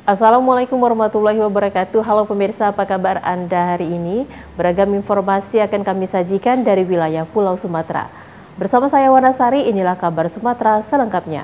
Assalamualaikum warahmatullahi wabarakatuh. Halo pemirsa, apa kabar Anda hari ini? Beragam informasi akan kami sajikan dari wilayah Pulau Sumatera. Bersama saya Wanasari, inilah kabar Sumatera selengkapnya.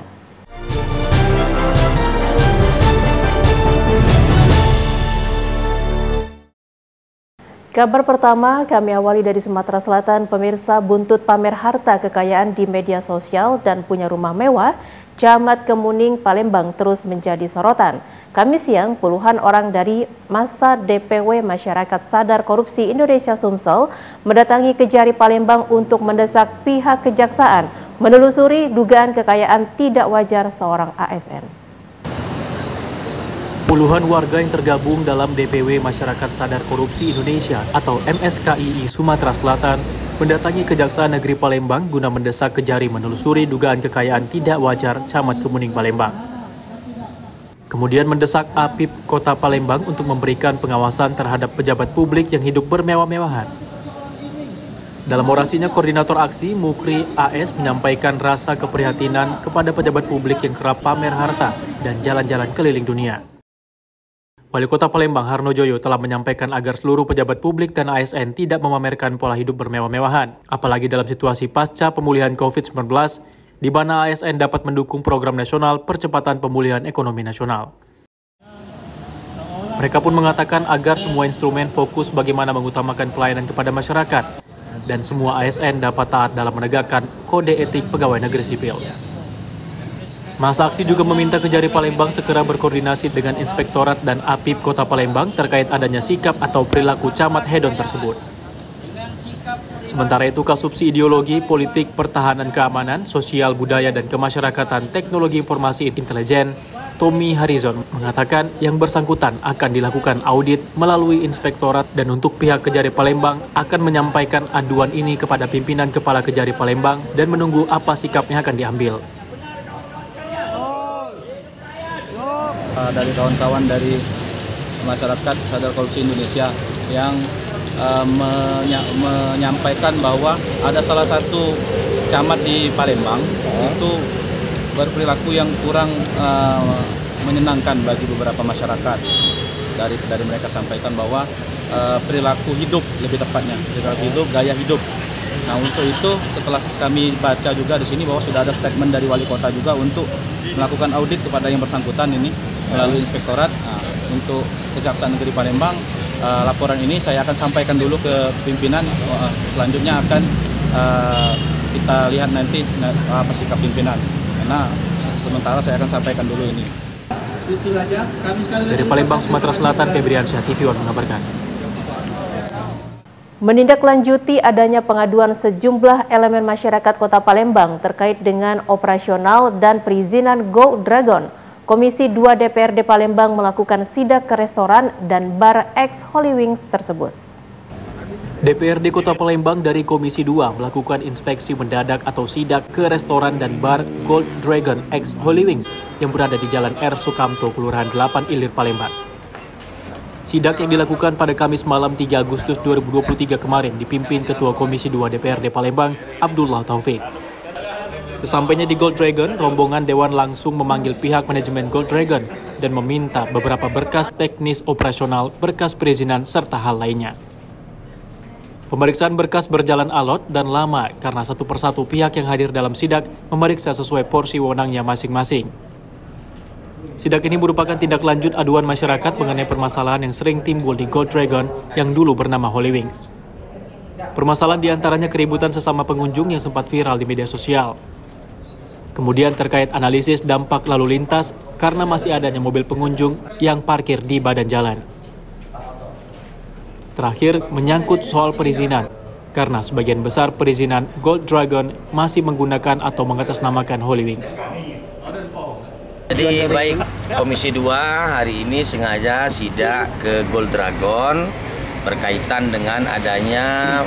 Kabar pertama kami awali dari Sumatera Selatan. Pemirsa, buntut pamer harta kekayaan di media sosial dan punya rumah mewah, Camat Kemuning, Palembang terus menjadi sorotan. Kamis siang, puluhan orang dari masa DPW Masyarakat Sadar Korupsi Indonesia Sumsel mendatangi Kejari Palembang untuk mendesak pihak kejaksaan menelusuri dugaan kekayaan tidak wajar seorang ASN. Puluhan warga yang tergabung dalam DPW Masyarakat Sadar Korupsi Indonesia atau MSKII Sumatera Selatan mendatangi Kejaksaan Negeri Palembang guna mendesak Kejari menelusuri dugaan kekayaan tidak wajar Camat Kemuning Palembang. Kemudian mendesak APIP Kota Palembang untuk memberikan pengawasan terhadap pejabat publik yang hidup bermewah-mewahan. Dalam orasinya, Koordinator Aksi Mukri AS menyampaikan rasa keprihatinan kepada pejabat publik yang kerap pamer harta dan jalan-jalan keliling dunia. Wali Kota Palembang Harno Joyo telah menyampaikan agar seluruh pejabat publik dan ASN tidak memamerkan pola hidup bermewah-mewahan, apalagi dalam situasi pasca pemulihan COVID-19, di mana ASN dapat mendukung program nasional percepatan pemulihan ekonomi nasional. Mereka pun mengatakan agar semua instrumen fokus bagaimana mengutamakan pelayanan kepada masyarakat, dan semua ASN dapat taat dalam menegakkan kode etik pegawai negeri sipil. Masa aksi juga meminta Kejari Palembang segera berkoordinasi dengan Inspektorat dan APIP Kota Palembang terkait adanya sikap atau perilaku camat hedon tersebut. Sementara itu, Kasubsi Ideologi, Politik, Pertahanan, Keamanan, Sosial, Budaya, dan Kemasyarakatan Teknologi Informasi Intelijen, Tommy Harizon, mengatakan yang bersangkutan akan dilakukan audit melalui Inspektorat dan untuk pihak Kejari Palembang akan menyampaikan aduan ini kepada pimpinan Kepala Kejari Palembang dan menunggu apa sikapnya akan diambil. Dari kawan-kawan dari Masyarakat Sadar Korupsi Indonesia yang menyampaikan bahwa ada salah satu camat di Palembang itu berperilaku yang kurang menyenangkan bagi beberapa masyarakat. Dari mereka sampaikan bahwa perilaku hidup, lebih tepatnya perilaku hidup, gaya hidup. Nah, untuk itu setelah kami baca juga di sini bahwa sudah ada statement dari wali kota juga untuk melakukan audit kepada yang bersangkutan ini melalui Inspektorat. Nah, untuk Kejaksaan Negeri Palembang, laporan ini saya akan sampaikan dulu ke pimpinan. Selanjutnya akan kita lihat nanti apa sikap pimpinan. Karena sementara saya akan sampaikan dulu ini. Dari Palembang, Sumatera Selatan, Febriansyah, TV One mengabarkan. Menindaklanjuti adanya pengaduan sejumlah elemen masyarakat Kota Palembang terkait dengan operasional dan perizinan Go Dragon, Komisi 2 DPRD Palembang melakukan sidak ke restoran dan bar ex Holy Wings tersebut. DPRD Kota Palembang dari Komisi 2 melakukan inspeksi mendadak atau sidak ke restoran dan bar Gold Dragon X Holy Wings yang berada di Jalan R. Sukamto, Kelurahan 8 Ilir, Palembang. Sidak yang dilakukan pada Kamis malam 3 Agustus 2023 kemarin dipimpin Ketua Komisi 2 DPRD Palembang, Abdullah Taufik. Sesampainya di Gold Dragon, rombongan Dewan langsung memanggil pihak manajemen Gold Dragon dan meminta beberapa berkas teknis operasional, berkas perizinan, serta hal lainnya. Pemeriksaan berkas berjalan alot dan lama karena satu persatu pihak yang hadir dalam sidak memeriksa sesuai porsi wewenangnya masing-masing. Sidak ini merupakan tindak lanjut aduan masyarakat mengenai permasalahan yang sering timbul di Gold Dragon yang dulu bernama Holy Wings. Permasalahan diantaranya keributan sesama pengunjung yang sempat viral di media sosial. Kemudian terkait analisis dampak lalu lintas karena masih adanya mobil pengunjung yang parkir di badan jalan. Terakhir, menyangkut soal perizinan, karena sebagian besar perizinan Gold Dragon masih menggunakan atau mengatasnamakan Holy Wings. Jadi baik, Komisi 2 hari ini sengaja sidak ke Gold Dragon berkaitan dengan adanya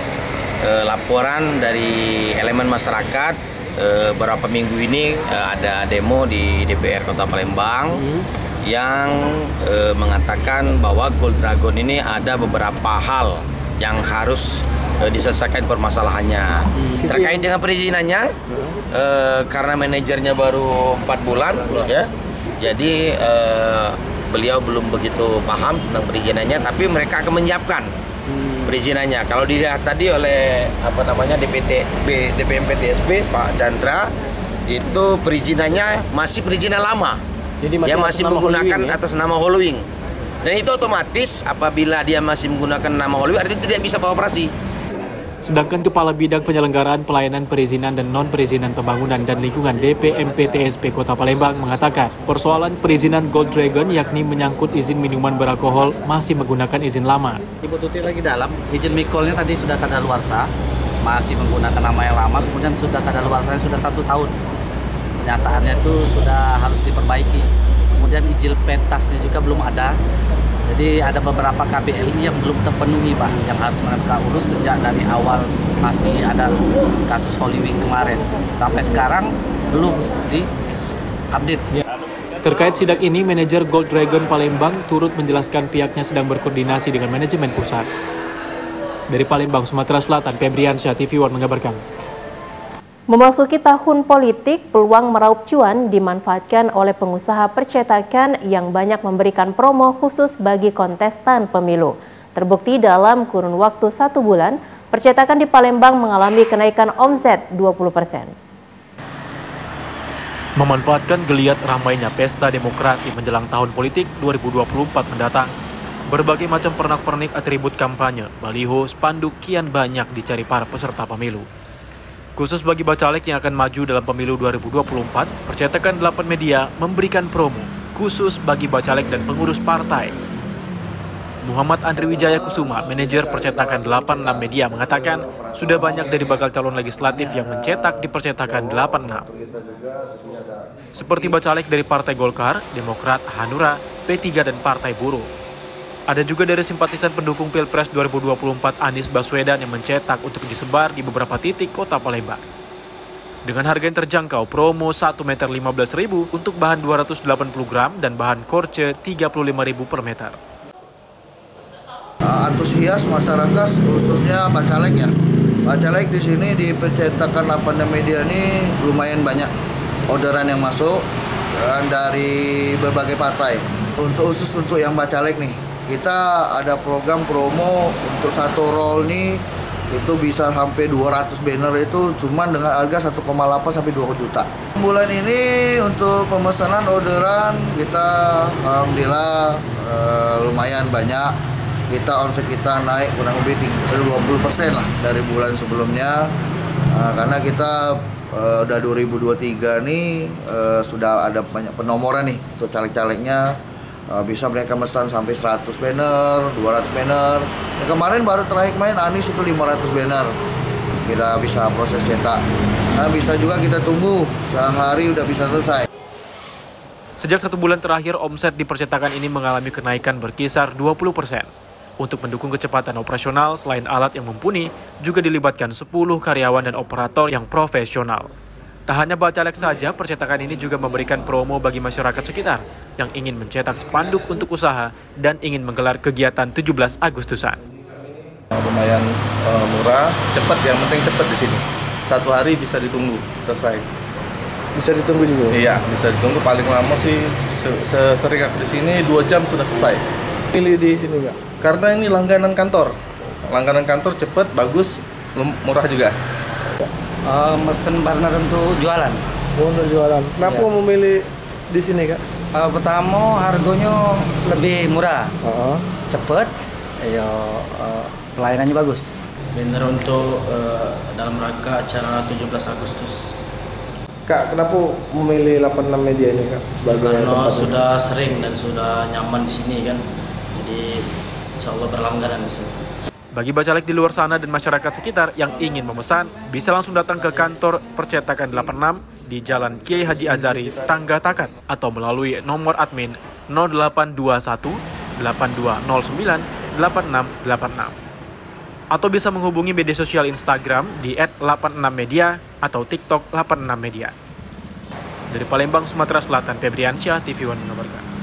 laporan dari elemen masyarakat. Beberapa minggu ini ada demo di DPR Kota Palembang yang mengatakan bahwa Gold Dragon ini ada beberapa hal yang harus diselesaikan permasalahannya. Terkait dengan perizinannya, karena manajernya baru 4 bulan, ya, jadi beliau belum begitu paham tentang perizinannya, tapi mereka akan menyiapkan perizinannya. Kalau dilihat tadi oleh DPMPTSP Pak Chandra, itu perizinannya masih perizinan lama. Jadi dia masih menggunakan atas nama Hollowing. Dan itu otomatis apabila dia masih menggunakan nama Hollowing, artinya tidak bisa beroperasi. Sedangkan Kepala Bidang Penyelenggaraan Pelayanan Perizinan dan Non-Perizinan Pembangunan dan Lingkungan DPMPTSP Kota Palembang mengatakan persoalan perizinan Gold Dragon yakni menyangkut izin minuman beralkohol masih menggunakan izin lama. Ibu Tuti lagi dalam, izin mikolnya tadi sudah kadaluarsa, masih menggunakan nama yang lama, kemudian sudah kadaluarsanya sudah 1 tahun. Kenyataannya itu sudah harus diperbaiki. Kemudian izin pentasnya juga belum ada. Jadi ada beberapa KBLI yang belum terpenuhi, Pak, yang harus mereka urus sejak dari awal masih ada kasus Hollowing kemarin. Sampai sekarang belum di-update. Terkait sidak ini, manajer Gold Dragon Palembang turut menjelaskan pihaknya sedang berkoordinasi dengan manajemen pusat. Dari Palembang, Sumatera Selatan, Febriansyah, TV One mengabarkan. Memasuki tahun politik, peluang meraup cuan dimanfaatkan oleh pengusaha percetakan yang banyak memberikan promo khusus bagi kontestan pemilu. Terbukti dalam kurun waktu 1 bulan, percetakan di Palembang mengalami kenaikan omset 20%. Memanfaatkan geliat ramainya pesta demokrasi menjelang tahun politik 2024 mendatang, berbagai macam pernak-pernik atribut kampanye, baliho, spanduk kian banyak dicari para peserta pemilu. Khusus bagi bacalek yang akan maju dalam pemilu 2024, percetakan 8 media memberikan promo khusus bagi bacalek dan pengurus partai. Muhammad Andri Wijaya Kusuma, manajer percetakan 86 media, mengatakan sudah banyak dari bakal calon legislatif yang mencetak di percetakan 86. Seperti bacalek dari Partai Golkar, Demokrat, Hanura, P3 dan Partai Buruh. Ada juga dari simpatisan pendukung Pilpres 2024 Anies Baswedan yang mencetak untuk disebar di beberapa titik kota Palembang. Dengan harga yang terjangkau, promo 1 meter 15.000 untuk bahan 280 gram dan bahan korce 35.000 per meter. Antusias masyarakat khususnya bacalek ya. Bacalek di sini di percetakan 8 media ini lumayan banyak orderan yang masuk dan dari berbagai partai. Khusus untuk yang bacalek nih, kita ada program promo untuk 1 roll nih itu bisa sampai 200 banner, itu cuman dengan harga 1,8 sampai 2 juta. Bulan ini untuk pemesanan orderan kita alhamdulillah lumayan banyak. Omset kita naik kurang lebih 20% lah dari bulan sebelumnya. Karena kita udah 2023 nih sudah ada banyak penomoran nih untuk caleg-calegnya. Bisa mereka mesan sampai 100 banner, 200 banner. Kemarin baru terakhir main Anies itu 500 banner. Kita bisa proses cetak. Nah, bisa juga kita tunggu sehari udah bisa selesai. Sejak 1 bulan terakhir, omset di percetakan ini mengalami kenaikan berkisar 20%. Untuk mendukung kecepatan operasional, selain alat yang mumpuni, juga dilibatkan 10 karyawan dan operator yang profesional. Tak hanya bacalek saja, percetakan ini juga memberikan promo bagi masyarakat sekitar yang ingin mencetak spanduk untuk usaha dan ingin menggelar kegiatan 17 Agustusan. Lumayan murah, cepat, yang penting cepat di sini. 1 hari bisa ditunggu, selesai. Bisa ditunggu juga? Iya, bisa ditunggu. Paling lama sih sering aku di sini 2 jam sudah selesai. Pilih di sini nggak? Karena ini langganan kantor. Langganan kantor cepat, bagus, murah juga. Mesen burner untuk jualan. Untuk jualan. Kenapa memilih di sini, Kak? Pertama harganya lebih murah, cepet, pelayanannya bagus. Bener untuk dalam rangka acara 17 Agustus. Kak, kenapa memilih 86 media ini, Kak? Karena sudah sering dan sudah nyaman di sini kan. Jadi insya Allah berlangganan di sini. Bagi bacalek di luar sana dan masyarakat sekitar yang ingin memesan, bisa langsung datang ke kantor percetakan 86 di Jalan Kiai Haji Azari, Tangga Takat, atau melalui nomor admin 0821 8209 8686. Atau bisa menghubungi media sosial Instagram di @86media atau TikTok 86 Media. Dari Palembang, Sumatera Selatan, Febriansyah, TV One mengabarkan.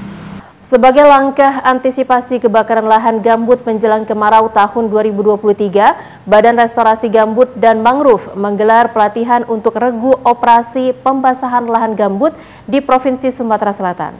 Sebagai langkah antisipasi kebakaran lahan gambut menjelang kemarau tahun 2023, Badan Restorasi Gambut dan Mangrove menggelar pelatihan untuk regu operasi pembasahan lahan gambut di Provinsi Sumatera Selatan.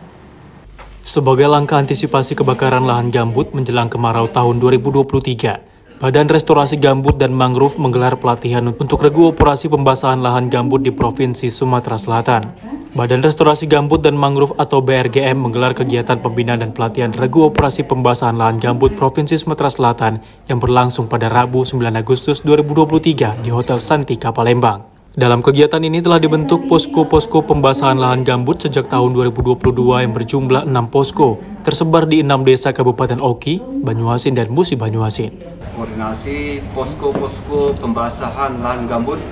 Sebagai langkah antisipasi kebakaran lahan gambut menjelang kemarau tahun 2023, Badan Restorasi Gambut dan Mangrove menggelar pelatihan untuk regu operasi pembasahan lahan gambut di Provinsi Sumatera Selatan. Badan Restorasi Gambut dan Mangrove atau BRGM menggelar kegiatan pembinaan dan pelatihan regu operasi pembasahan lahan gambut Provinsi Sumatera Selatan yang berlangsung pada Rabu 9 Agustus 2023 di Hotel Santika, Palembang. Dalam kegiatan ini telah dibentuk posko-posko pembasahan lahan gambut sejak tahun 2022 yang berjumlah 6 posko, tersebar di 6 desa Kabupaten Oki, Banyuasin, dan Musi Banyuasin. Koordinasi posko-posko pembasahan lahan gambut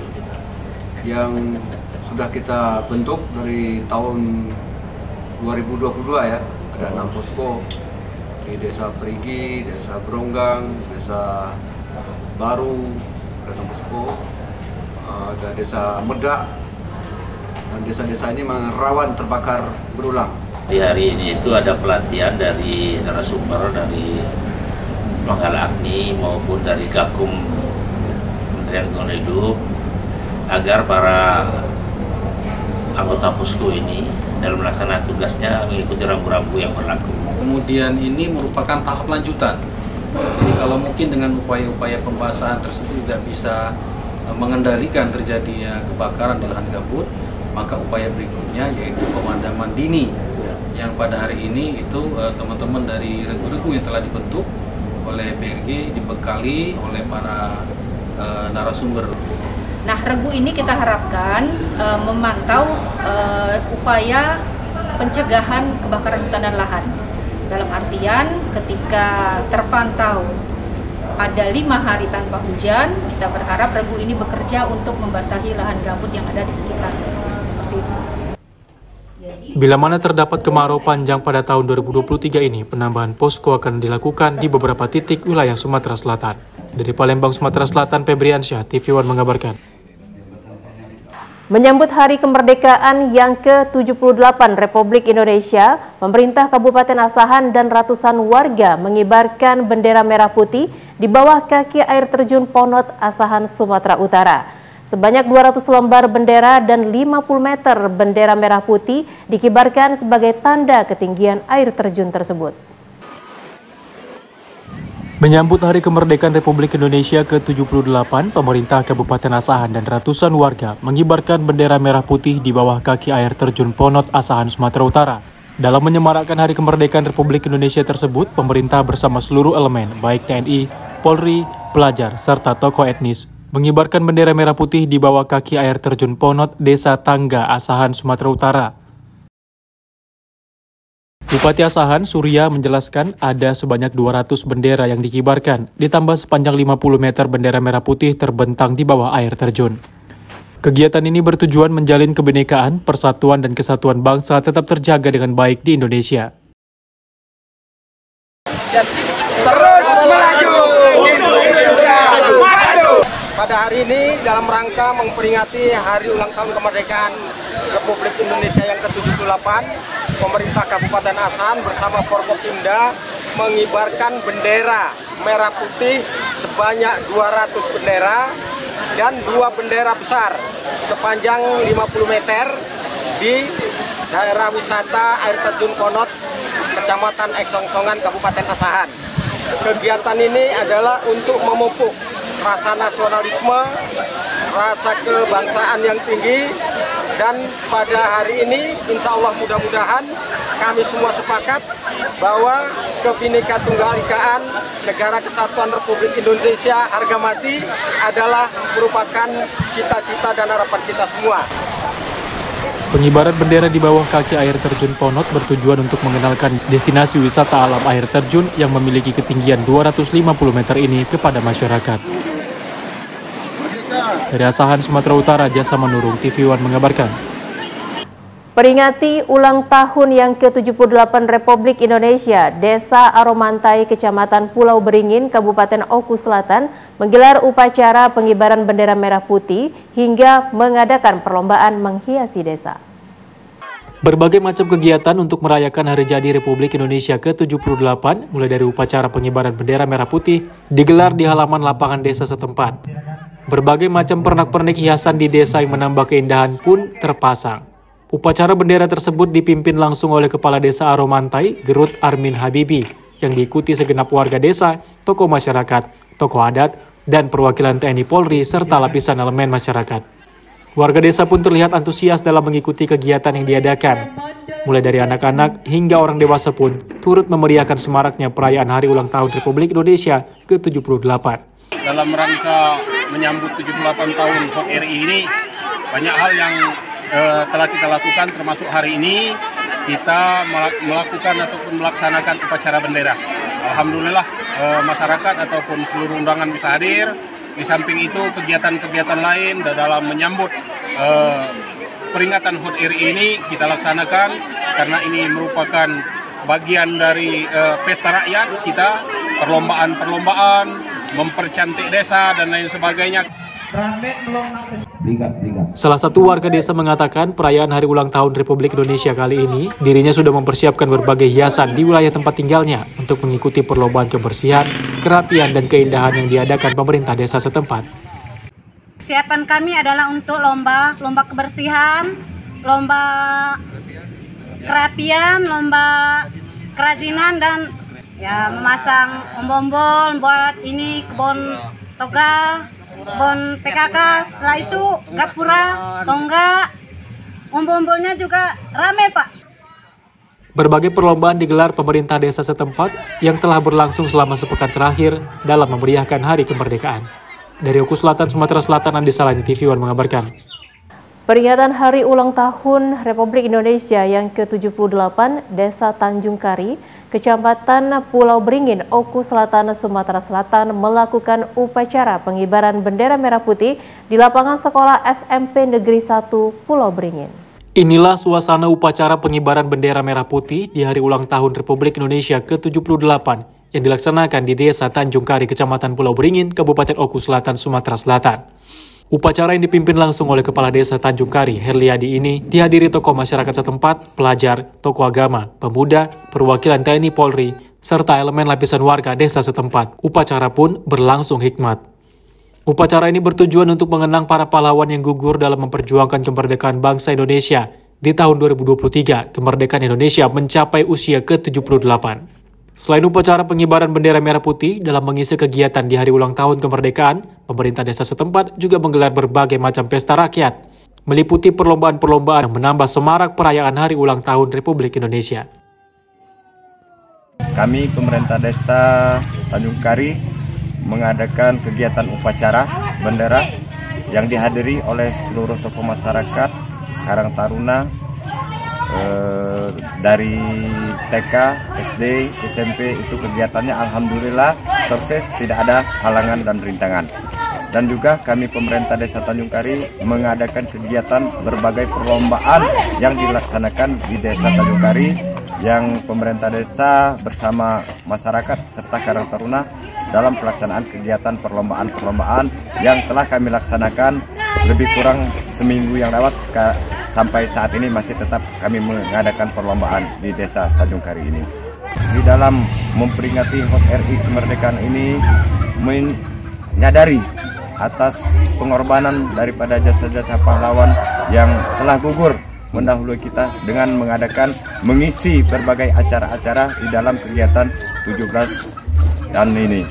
yang sudah kita bentuk dari tahun 2022 ya. Ada 6 posko di Desa Perigi, Desa Beronggang, Desa Baru, ada 6 posko. Ada Desa Medak, dan desa-desa ini rawan terbakar berulang. Di hari ini itu ada pelatihan dari narasumber dari Manggala Agni maupun dari Gakum Kementerian Lingkungan Hidup agar para anggota posko ini dalam melaksanakan tugasnya mengikuti rambu-rambu yang berlaku. Kemudian ini merupakan tahap lanjutan. Jadi kalau mungkin dengan upaya-upaya pembasahan tersebut tidak bisa mengendalikan terjadinya kebakaran di lahan gambut, maka upaya berikutnya yaitu pemadaman dini yang pada hari ini itu teman-teman dari regu-regu yang telah dibentuk oleh BRG dibekali oleh para narasumber. Nah, regu ini kita harapkan memantau upaya pencegahan kebakaran hutan dan lahan. Dalam artian ketika terpantau ada 5 hari tanpa hujan, kita berharap regu ini bekerja untuk membasahi lahan gambut yang ada di sekitar. Seperti itu. Bila mana terdapat kemarau panjang pada tahun 2023 ini, penambahan posko akan dilakukan di beberapa titik wilayah Sumatera Selatan. Dari Palembang, Sumatera Selatan, Febriansyah, TV One mengabarkan. Menyambut Hari Kemerdekaan yang ke-78 Republik Indonesia, pemerintah Kabupaten Asahan dan ratusan warga mengibarkan bendera merah putih di bawah kaki air terjun Ponot, Asahan, Sumatera Utara. Sebanyak 200 lembar bendera dan 50 meter bendera merah putih dikibarkan sebagai tanda ketinggian air terjun tersebut. Menyambut Hari Kemerdekaan Republik Indonesia ke-78, pemerintah Kabupaten Asahan dan ratusan warga mengibarkan bendera merah putih di bawah kaki air terjun Ponot, Asahan, Sumatera Utara. Dalam menyemarakkan Hari Kemerdekaan Republik Indonesia tersebut, pemerintah bersama seluruh elemen, baik TNI, Polri, pelajar, serta tokoh etnis, mengibarkan bendera merah putih di bawah kaki air terjun Ponot, Desa Tangga, Asahan, Sumatera Utara. Bupati Asahan, Surya, menjelaskan ada sebanyak 200 bendera yang dikibarkan, ditambah sepanjang 50 meter bendera merah putih terbentang di bawah air terjun. Kegiatan ini bertujuan menjalin kebinekaan, persatuan, dan kesatuan bangsa tetap terjaga dengan baik di Indonesia. Terus melaju! Indonesia maju! Pada hari ini, dalam rangka memperingati Hari Ulang Tahun Kemerdekaan Republik Indonesia yang ke-78, pemerintah Kabupaten Asahan bersama Forkopimda mengibarkan bendera merah putih sebanyak 200 bendera dan 2 bendera besar sepanjang 50 meter di daerah wisata air terjun Ponot, Kecamatan Eksongsongan, Kabupaten Asahan. Kegiatan ini adalah untuk memupuk rasa nasionalisme, rasa kebangsaan yang tinggi, dan pada hari ini insya Allah mudah-mudahan kami semua sepakat bahwa Kebinekaan Tunggal Ikaan Negara Kesatuan Republik Indonesia harga mati adalah merupakan cita-cita dan harapan kita semua. Pengibaran bendera di bawah kaki air terjun Ponot bertujuan untuk mengenalkan destinasi wisata alam air terjun yang memiliki ketinggian 250 meter ini kepada masyarakat. Dari Asahan, Sumatera Utara, Jasa Menurung, TV One mengabarkan. Peringati ulang tahun yang ke-78 Republik Indonesia, Desa Aromantai, Kecamatan Pulau Beringin, Kabupaten Oku Selatan, menggelar upacara pengibaran bendera merah putih hingga mengadakan perlombaan menghiasi desa. Berbagai macam kegiatan untuk merayakan Hari Jadi Republik Indonesia ke-78, mulai dari upacara pengibaran bendera merah putih, digelar di halaman lapangan desa setempat. Berbagai macam pernak-pernik hiasan di desa yang menambah keindahan pun terpasang. Upacara bendera tersebut dipimpin langsung oleh Kepala Desa Aromantai, Gerut Armin Habibi, yang diikuti segenap warga desa, tokoh masyarakat, tokoh adat, dan perwakilan TNI Polri serta lapisan elemen masyarakat. Warga desa pun terlihat antusias dalam mengikuti kegiatan yang diadakan. Mulai dari anak-anak hingga orang dewasa pun turut memeriahkan semaraknya perayaan Hari Ulang Tahun Republik Indonesia ke-78. Dalam rangka menyambut 78 tahun HUT RI ini, banyak hal yang telah kita lakukan, termasuk hari ini kita melakukan ataupun melaksanakan upacara bendera. Alhamdulillah masyarakat ataupun seluruh undangan bisa hadir. Di samping itu kegiatan-kegiatan lain dalam menyambut peringatan HUT RI ini kita laksanakan karena ini merupakan bagian dari pesta rakyat kita, perlombaan-perlombaan, mempercantik desa dan lain sebagainya. Salah satu warga desa mengatakan perayaan Hari Ulang Tahun Republik Indonesia kali ini, dirinya sudah mempersiapkan berbagai hiasan di wilayah tempat tinggalnya untuk mengikuti perlombaan kebersihan, kerapian, dan keindahan yang diadakan pemerintah desa setempat. Persiapan kami adalah untuk lomba kebersihan, lomba kerapian, lomba kerajinan, dan ya memasang ombol-ombol buat ini kebun toga, kebun PKK. Setelah itu gapura, tonggak, ombol-ombolnya juga rame, Pak. Berbagai perlombaan digelar pemerintah desa setempat yang telah berlangsung selama sepekan terakhir dalam memeriahkan Hari Kemerdekaan. Dari Oku Selatan, Sumatera Selatan, Andi Salani, TV One mengabarkan. Peringatan Hari Ulang Tahun Republik Indonesia yang ke-78, Desa Tanjung Kari, Kecamatan Pulau Beringin, Oku Selatan, Sumatera Selatan melakukan upacara pengibaran bendera merah putih di lapangan sekolah SMP Negeri 1 Pulau Beringin. Inilah suasana upacara pengibaran bendera merah putih di Hari Ulang Tahun Republik Indonesia ke-78 yang dilaksanakan di Desa Tanjung Kari, Kecamatan Pulau Beringin, Kabupaten Oku Selatan, Sumatera Selatan. Upacara yang dipimpin langsung oleh Kepala Desa Tanjung Kari, Herliadi ini dihadiri tokoh masyarakat setempat, pelajar, tokoh agama, pemuda, perwakilan TNI Polri, serta elemen lapisan warga desa setempat. Upacara pun berlangsung hikmat. Upacara ini bertujuan untuk mengenang para pahlawan yang gugur dalam memperjuangkan kemerdekaan bangsa Indonesia. Di tahun 2023, kemerdekaan Indonesia mencapai usia ke-78. Selain upacara pengibaran bendera merah putih, dalam mengisi kegiatan di Hari Ulang Tahun Kemerdekaan, pemerintah desa setempat juga menggelar berbagai macam pesta rakyat, meliputi perlombaan-perlombaan yang menambah semarak perayaan Hari Ulang Tahun Republik Indonesia. Kami pemerintah desa Tanjung Kari mengadakan kegiatan upacara bendera yang dihadiri oleh seluruh tokoh masyarakat Karang Taruna, dari TK, SD, SMP. Itu kegiatannya alhamdulillah sukses, tidak ada halangan dan rintangan. Dan juga kami pemerintah desa Tanjung Kari mengadakan kegiatan berbagai perlombaan yang dilaksanakan di desa Tanjung Kari, yang pemerintah desa bersama masyarakat serta Karang Taruna dalam pelaksanaan kegiatan perlombaan-perlombaan yang telah kami laksanakan lebih kurang seminggu yang lewat. Sampai saat ini masih tetap kami mengadakan perlombaan di Desa Tanjung Kari ini. Di dalam memperingati HUT RI kemerdekaan ini, menyadari atas pengorbanan daripada jasa-jasa pahlawan yang telah gugur mendahului kita dengan mengisi berbagai acara-acara di dalam kegiatan 17 dan ini.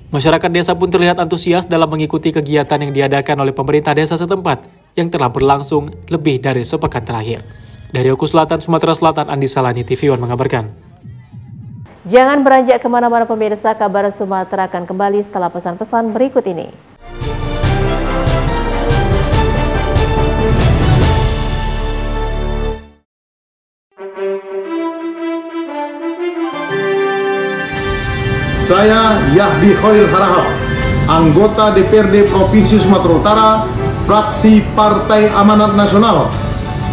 Masyarakat desa pun terlihat antusias dalam mengikuti kegiatan yang diadakan oleh pemerintah desa setempat yang telah berlangsung lebih dari sepekan terakhir. Dari Oku Selatan, Sumatera Selatan, Andi Salani, TV One mengabarkan. Jangan beranjak kemana-mana pemirsa, Kabar Sumatera akan kembali setelah pesan-pesan berikut ini. Saya Yahdi Khair Harahap, anggota DPRD Provinsi Sumatera Utara, fraksi Partai Amanat Nasional,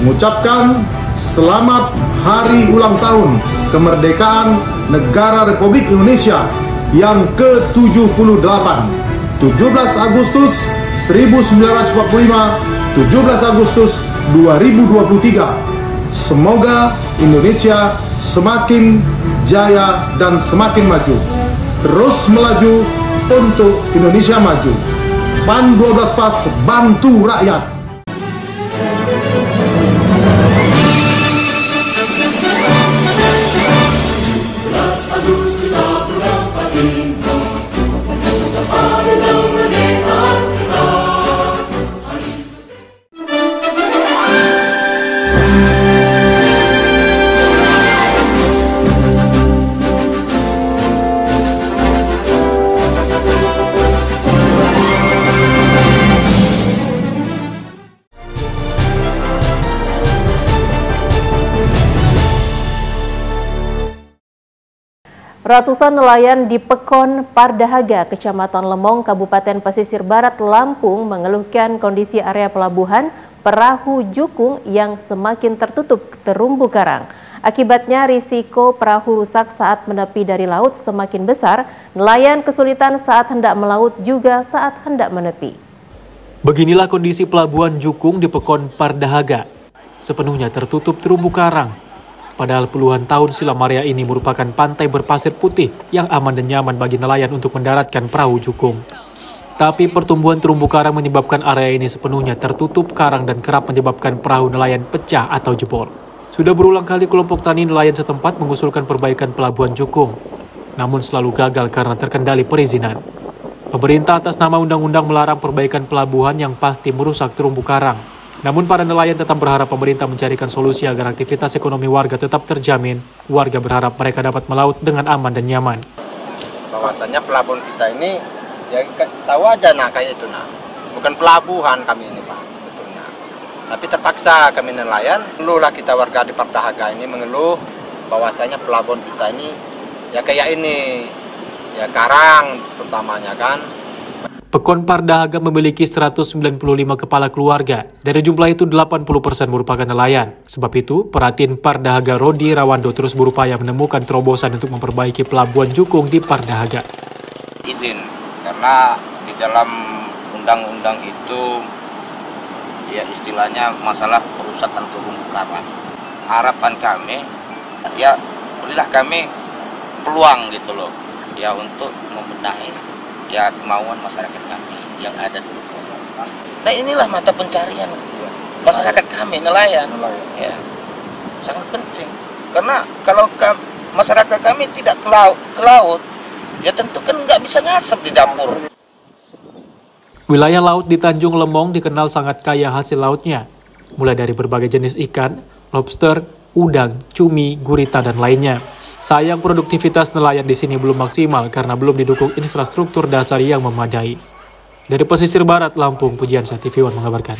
mengucapkan selamat Hari Ulang Tahun Kemerdekaan Negara Republik Indonesia yang ke-78, 17 Agustus 1945, 17 Agustus 2023. Semoga Indonesia semakin jaya dan semakin maju. Terus melaju untuk Indonesia maju. PAN 12 Pas, bantu rakyat. Ratusan nelayan di Pekon Pardahaga, Kecamatan Lemong, Kabupaten Pesisir Barat, Lampung mengeluhkan kondisi area pelabuhan perahu jukung yang semakin tertutup terumbu karang. Akibatnya risiko perahu rusak saat menepi dari laut semakin besar, nelayan kesulitan saat hendak melaut juga saat hendak menepi. Beginilah kondisi pelabuhan Jukung di Pekon Pardahaga, sepenuhnya tertutup terumbu karang. Padahal puluhan tahun silam area ini merupakan pantai berpasir putih yang aman dan nyaman bagi nelayan untuk mendaratkan perahu jukung. Tapi pertumbuhan terumbu karang menyebabkan area ini sepenuhnya tertutup karang dan kerap menyebabkan perahu nelayan pecah atau jebol. Sudah berulang kali kelompok tani nelayan setempat mengusulkan perbaikan pelabuhan Jukung, namun selalu gagal karena terkendali perizinan. Pemerintah atas nama undang-undang melarang perbaikan pelabuhan yang pasti merusak terumbu karang. Namun para nelayan tetap berharap pemerintah mencarikan solusi agar aktivitas ekonomi warga tetap terjamin. Warga berharap mereka dapat melaut dengan aman dan nyaman. Bahwasannya pelabuhan kita ini, ya tahu aja nah kayak itu nah. Bukan pelabuhan kami ini Pak sebetulnya. Tapi terpaksa kami nelayan, mengeluhlah kita warga di Pardahaga ini mengeluh bahwasanya pelabuhan kita ini ya kayak ini. Ya karang pertamanya kan. Pekon Pardahaga memiliki 195 kepala keluarga. Dari jumlah itu 80% merupakan nelayan. Sebab itu, Perhatiin Pardahaga Rodi Rawando terus berupaya menemukan terobosan untuk memperbaiki pelabuhan Jukung di Pardahaga. Izin, karena di dalam undang-undang itu ya istilahnya masalah perusakan terumbu karang. Harapan kami, ya berilah kami peluang gitu loh, ya untuk membenahi ya kemauan masyarakat kami yang ada di Pekon. Nah inilah mata pencarian masyarakat kami nelayan. Ya, sangat penting karena kalau masyarakat kami tidak ke laut, ya tentu kan nggak bisa ngasap di dapur. Wilayah laut di Tanjung Lemong dikenal sangat kaya hasil lautnya, mulai dari berbagai jenis ikan, lobster, udang, cumi, gurita, dan lainnya. Sayang produktivitas nelayan di sini belum maksimal karena belum didukung infrastruktur dasar yang memadai. Dari Pesisir Barat, Lampung, Pujiansyah TV One mengabarkan.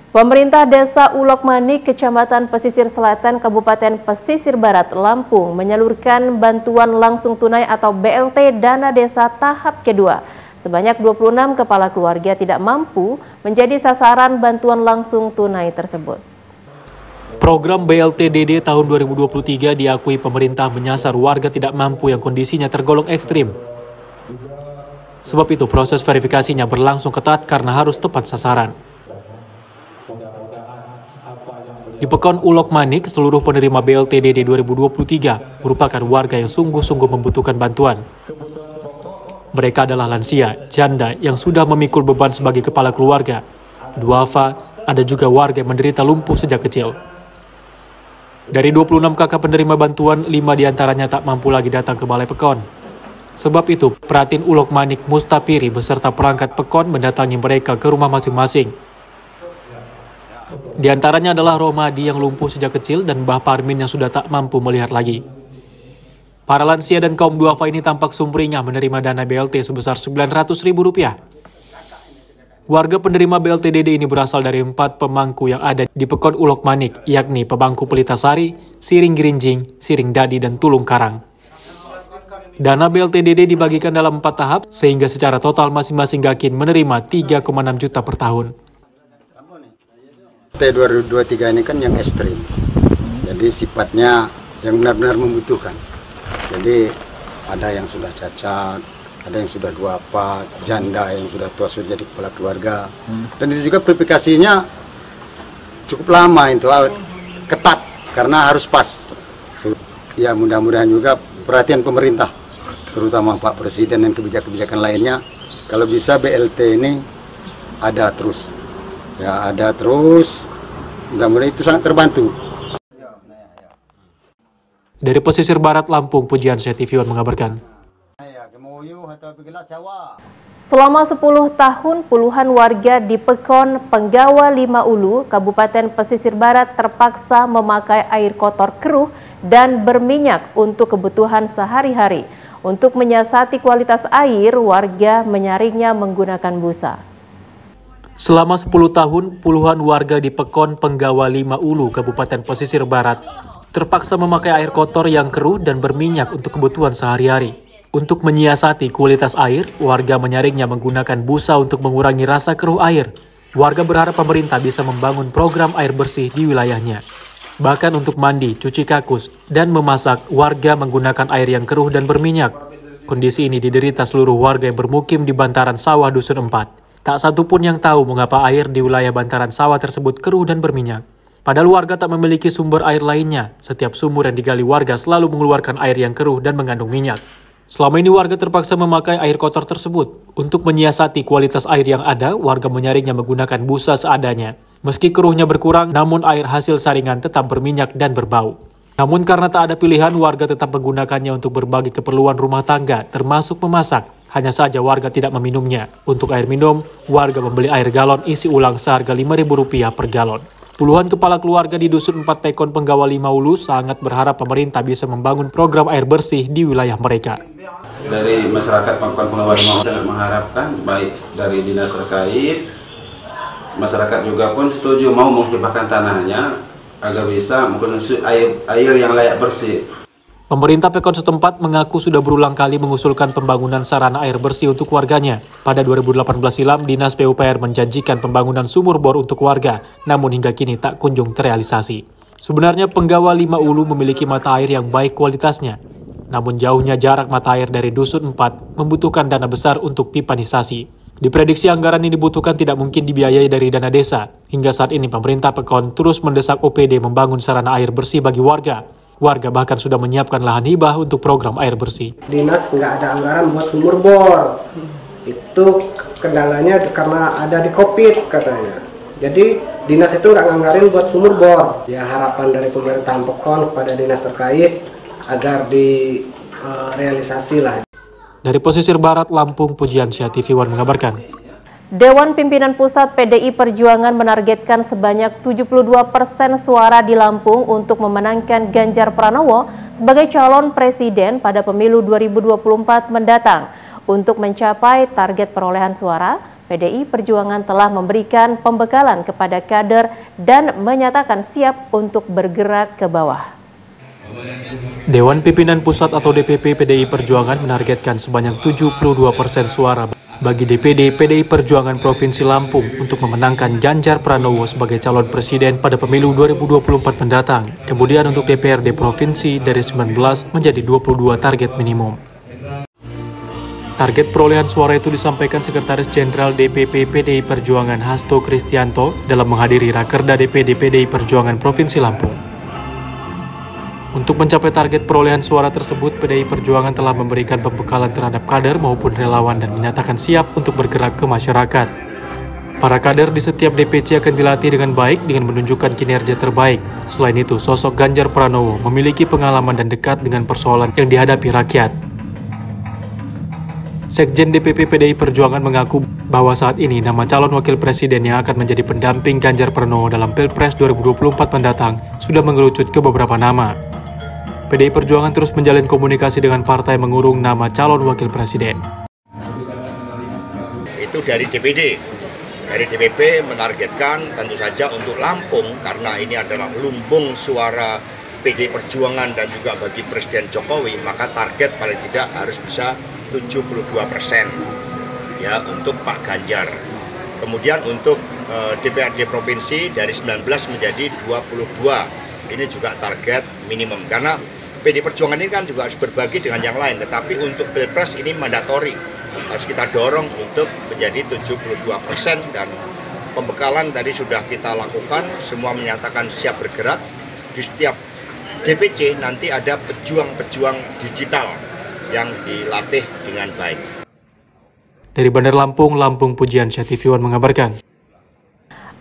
Pemerintah Desa Ulok Manik, Kecamatan Pesisir Selatan, Kabupaten Pesisir Barat, Lampung menyalurkan bantuan langsung tunai atau BLT Dana Desa tahap kedua. Sebanyak 26 kepala keluarga tidak mampu menjadi sasaran bantuan langsung tunai tersebut. Program BLT-DD tahun 2023 diakui pemerintah menyasar warga tidak mampu yang kondisinya tergolong ekstrim. Sebab itu proses verifikasinya berlangsung ketat karena harus tepat sasaran. Di Pekon Ulok Manik, seluruh penerima BLT-DD 2023 merupakan warga yang sungguh-sungguh membutuhkan bantuan. Mereka adalah lansia, janda yang sudah memikul beban sebagai kepala keluarga, duafa, ada juga warga yang menderita lumpuh sejak kecil. Dari 26 kakak penerima bantuan, 5 diantaranya tak mampu lagi datang ke Balai Pekon. Sebab itu, Perhatiin Ulok Manik Mustapiri beserta perangkat Pekon mendatangi mereka ke rumah masing-masing. Di antaranya adalah Romadi yang lumpuh sejak kecil dan Mbah Parmin yang sudah tak mampu melihat lagi. Para lansia dan kaum duafa ini tampak sumringah menerima dana BLT sebesar Rp900.000. Warga penerima BLT-DD ini berasal dari 4 pemangku yang ada di Pekon Ulok Manik, yakni Pemangku Pelitasari, Siring Gerinjing, Siring Dadi, dan Tulung Karang. Dana BLT-DD dibagikan dalam 4 tahap, sehingga secara total masing-masing gakin menerima 3,6 juta per tahun. T2023 ini kan yang ekstrim, jadi sifatnya yang benar-benar membutuhkan. Jadi ada yang sudah cacat, ada yang sudah duafa, janda yang sudah tua sudah jadi kepala keluarga. Dan itu juga verifikasinya cukup lama, itu ketat karena harus pas. Ya mudah-mudahan juga perhatian pemerintah, terutama Pak Presiden dan kebijakan-kebijakan lainnya, kalau bisa BLT ini ada terus. Ya ada terus, mudah-mudahan itu sangat terbantu. Dari Pesisir Barat, Lampung, Pujiansyah TV One mengabarkan. Selama 10 tahun, puluhan warga di Pekon Penggawa 5 Ulu, Kabupaten Pesisir Barat terpaksa memakai air kotor keruh dan berminyak untuk kebutuhan sehari-hari. Untuk menyiasati kualitas air, warga menyaringnya menggunakan busa. Selama 10 tahun, puluhan warga di Pekon Penggawa 5 Ulu, Kabupaten Pesisir Barat terpaksa memakai air kotor yang keruh dan berminyak untuk kebutuhan sehari-hari. Untuk menyiasati kualitas air, warga menyaringnya menggunakan busa untuk mengurangi rasa keruh air. Warga berharap pemerintah bisa membangun program air bersih di wilayahnya. Bahkan untuk mandi, cuci kakus, dan memasak, warga menggunakan air yang keruh dan berminyak. Kondisi ini diderita seluruh warga yang bermukim di bantaran sawah Dusun 4. Tak satu pun yang tahu mengapa air di wilayah bantaran sawah tersebut keruh dan berminyak. Padahal warga tak memiliki sumber air lainnya. Setiap sumur yang digali warga selalu mengeluarkan air yang keruh dan mengandung minyak. Selama ini warga terpaksa memakai air kotor tersebut. Untuk menyiasati kualitas air yang ada, warga menyaringnya menggunakan busa seadanya. Meski keruhnya berkurang, namun air hasil saringan tetap berminyak dan berbau. Namun karena tak ada pilihan, warga tetap menggunakannya untuk berbagai keperluan rumah tangga, termasuk memasak. Hanya saja warga tidak meminumnya. Untuk air minum, warga membeli air galon isi ulang seharga Rp5.000 per galon. Puluhan kepala keluarga di Dusun 4 Pekon Penggawali Maulu sangat berharap pemerintah bisa membangun program air bersih di wilayah mereka. Dari masyarakat Pekon Penggawali Maulu sangat mengharapkan baik dari dinas terkait, masyarakat juga pun setuju mau menghibahkan tanahnya agar bisa mengkonsumsi air yang layak bersih. Pemerintah Pekon setempat mengaku sudah berulang kali mengusulkan pembangunan sarana air bersih untuk warganya. Pada 2018 silam, Dinas PUPR menjanjikan pembangunan sumur bor untuk warga, namun hingga kini tak kunjung terrealisasi. Sebenarnya Penggawali Maulu memiliki mata air yang baik kualitasnya. Namun jauhnya jarak mata air dari Dusun 4 membutuhkan dana besar untuk pipanisasi. Diprediksi anggaran yang dibutuhkan tidak mungkin dibiayai dari dana desa. Hingga saat ini pemerintah Pekon terus mendesak OPD membangun sarana air bersih bagi warga. Warga bahkan sudah menyiapkan lahan hibah untuk program air bersih. Dinas nggak ada anggaran buat sumur bor. Itu kendalanya karena ada di COVID katanya. Jadi dinas itu nggak nganggarin buat sumur bor. Ya harapan dari pemerintah Pekon kepada dinas terkait agar direalisasi lah. Dari pesisir barat Lampung, Pujiansyah TV One mengabarkan. Dewan Pimpinan Pusat PDI Perjuangan menargetkan sebanyak 72% suara di Lampung untuk memenangkan Ganjar Pranowo sebagai calon presiden pada pemilu 2024 mendatang. Untuk mencapai target perolehan suara, PDI Perjuangan telah memberikan pembekalan kepada kader dan menyatakan siap untuk bergerak ke bawah. Dewan Pimpinan Pusat atau DPP PDI Perjuangan menargetkan sebanyak 72% suara bagi DPD PDI Perjuangan Provinsi Lampung untuk memenangkan Ganjar Pranowo sebagai calon presiden pada pemilu 2024 mendatang. Kemudian untuk DPRD Provinsi dari 19 menjadi 22 target minimum. Target perolehan suara itu disampaikan Sekretaris Jenderal DPP PDI Perjuangan Hasto Kristianto dalam menghadiri Rakerda DPD PDI Perjuangan Provinsi Lampung. Untuk mencapai target perolehan suara tersebut, PDI Perjuangan telah memberikan pembekalan terhadap kader maupun relawan dan menyatakan siap untuk bergerak ke masyarakat. Para kader di setiap DPC akan dilatih dengan baik dengan menunjukkan kinerja terbaik. Selain itu, sosok Ganjar Pranowo memiliki pengalaman dan dekat dengan persoalan yang dihadapi rakyat. Sekjen DPP PDI Perjuangan mengaku bahwa saat ini nama calon wakil presiden yang akan menjadi pendamping Ganjar Pranowo dalam Pilpres 2024 mendatang sudah mengerucut ke beberapa nama. PDI Perjuangan terus menjalin komunikasi dengan partai mengurung nama calon wakil presiden. Itu dari DPD. Dari DPP menargetkan tentu saja untuk Lampung karena ini adalah lumbung suara PDI Perjuangan dan juga bagi Presiden Jokowi, maka target paling tidak harus bisa 72% ya untuk Pak Ganjar. Kemudian untuk DPRD Provinsi dari 19 menjadi 22. Ini juga target minimum karena PDI Perjuangan ini kan juga harus berbagi dengan yang lain, tetapi untuk Pilpres ini mandatori. Harus kita dorong untuk menjadi 72% dan pembekalan tadi sudah kita lakukan, semua menyatakan siap bergerak. Di setiap DPC nanti ada pejuang-pejuang digital yang dilatih dengan baik. Dari Bandar Lampung, Pujiansyah TV One mengabarkan.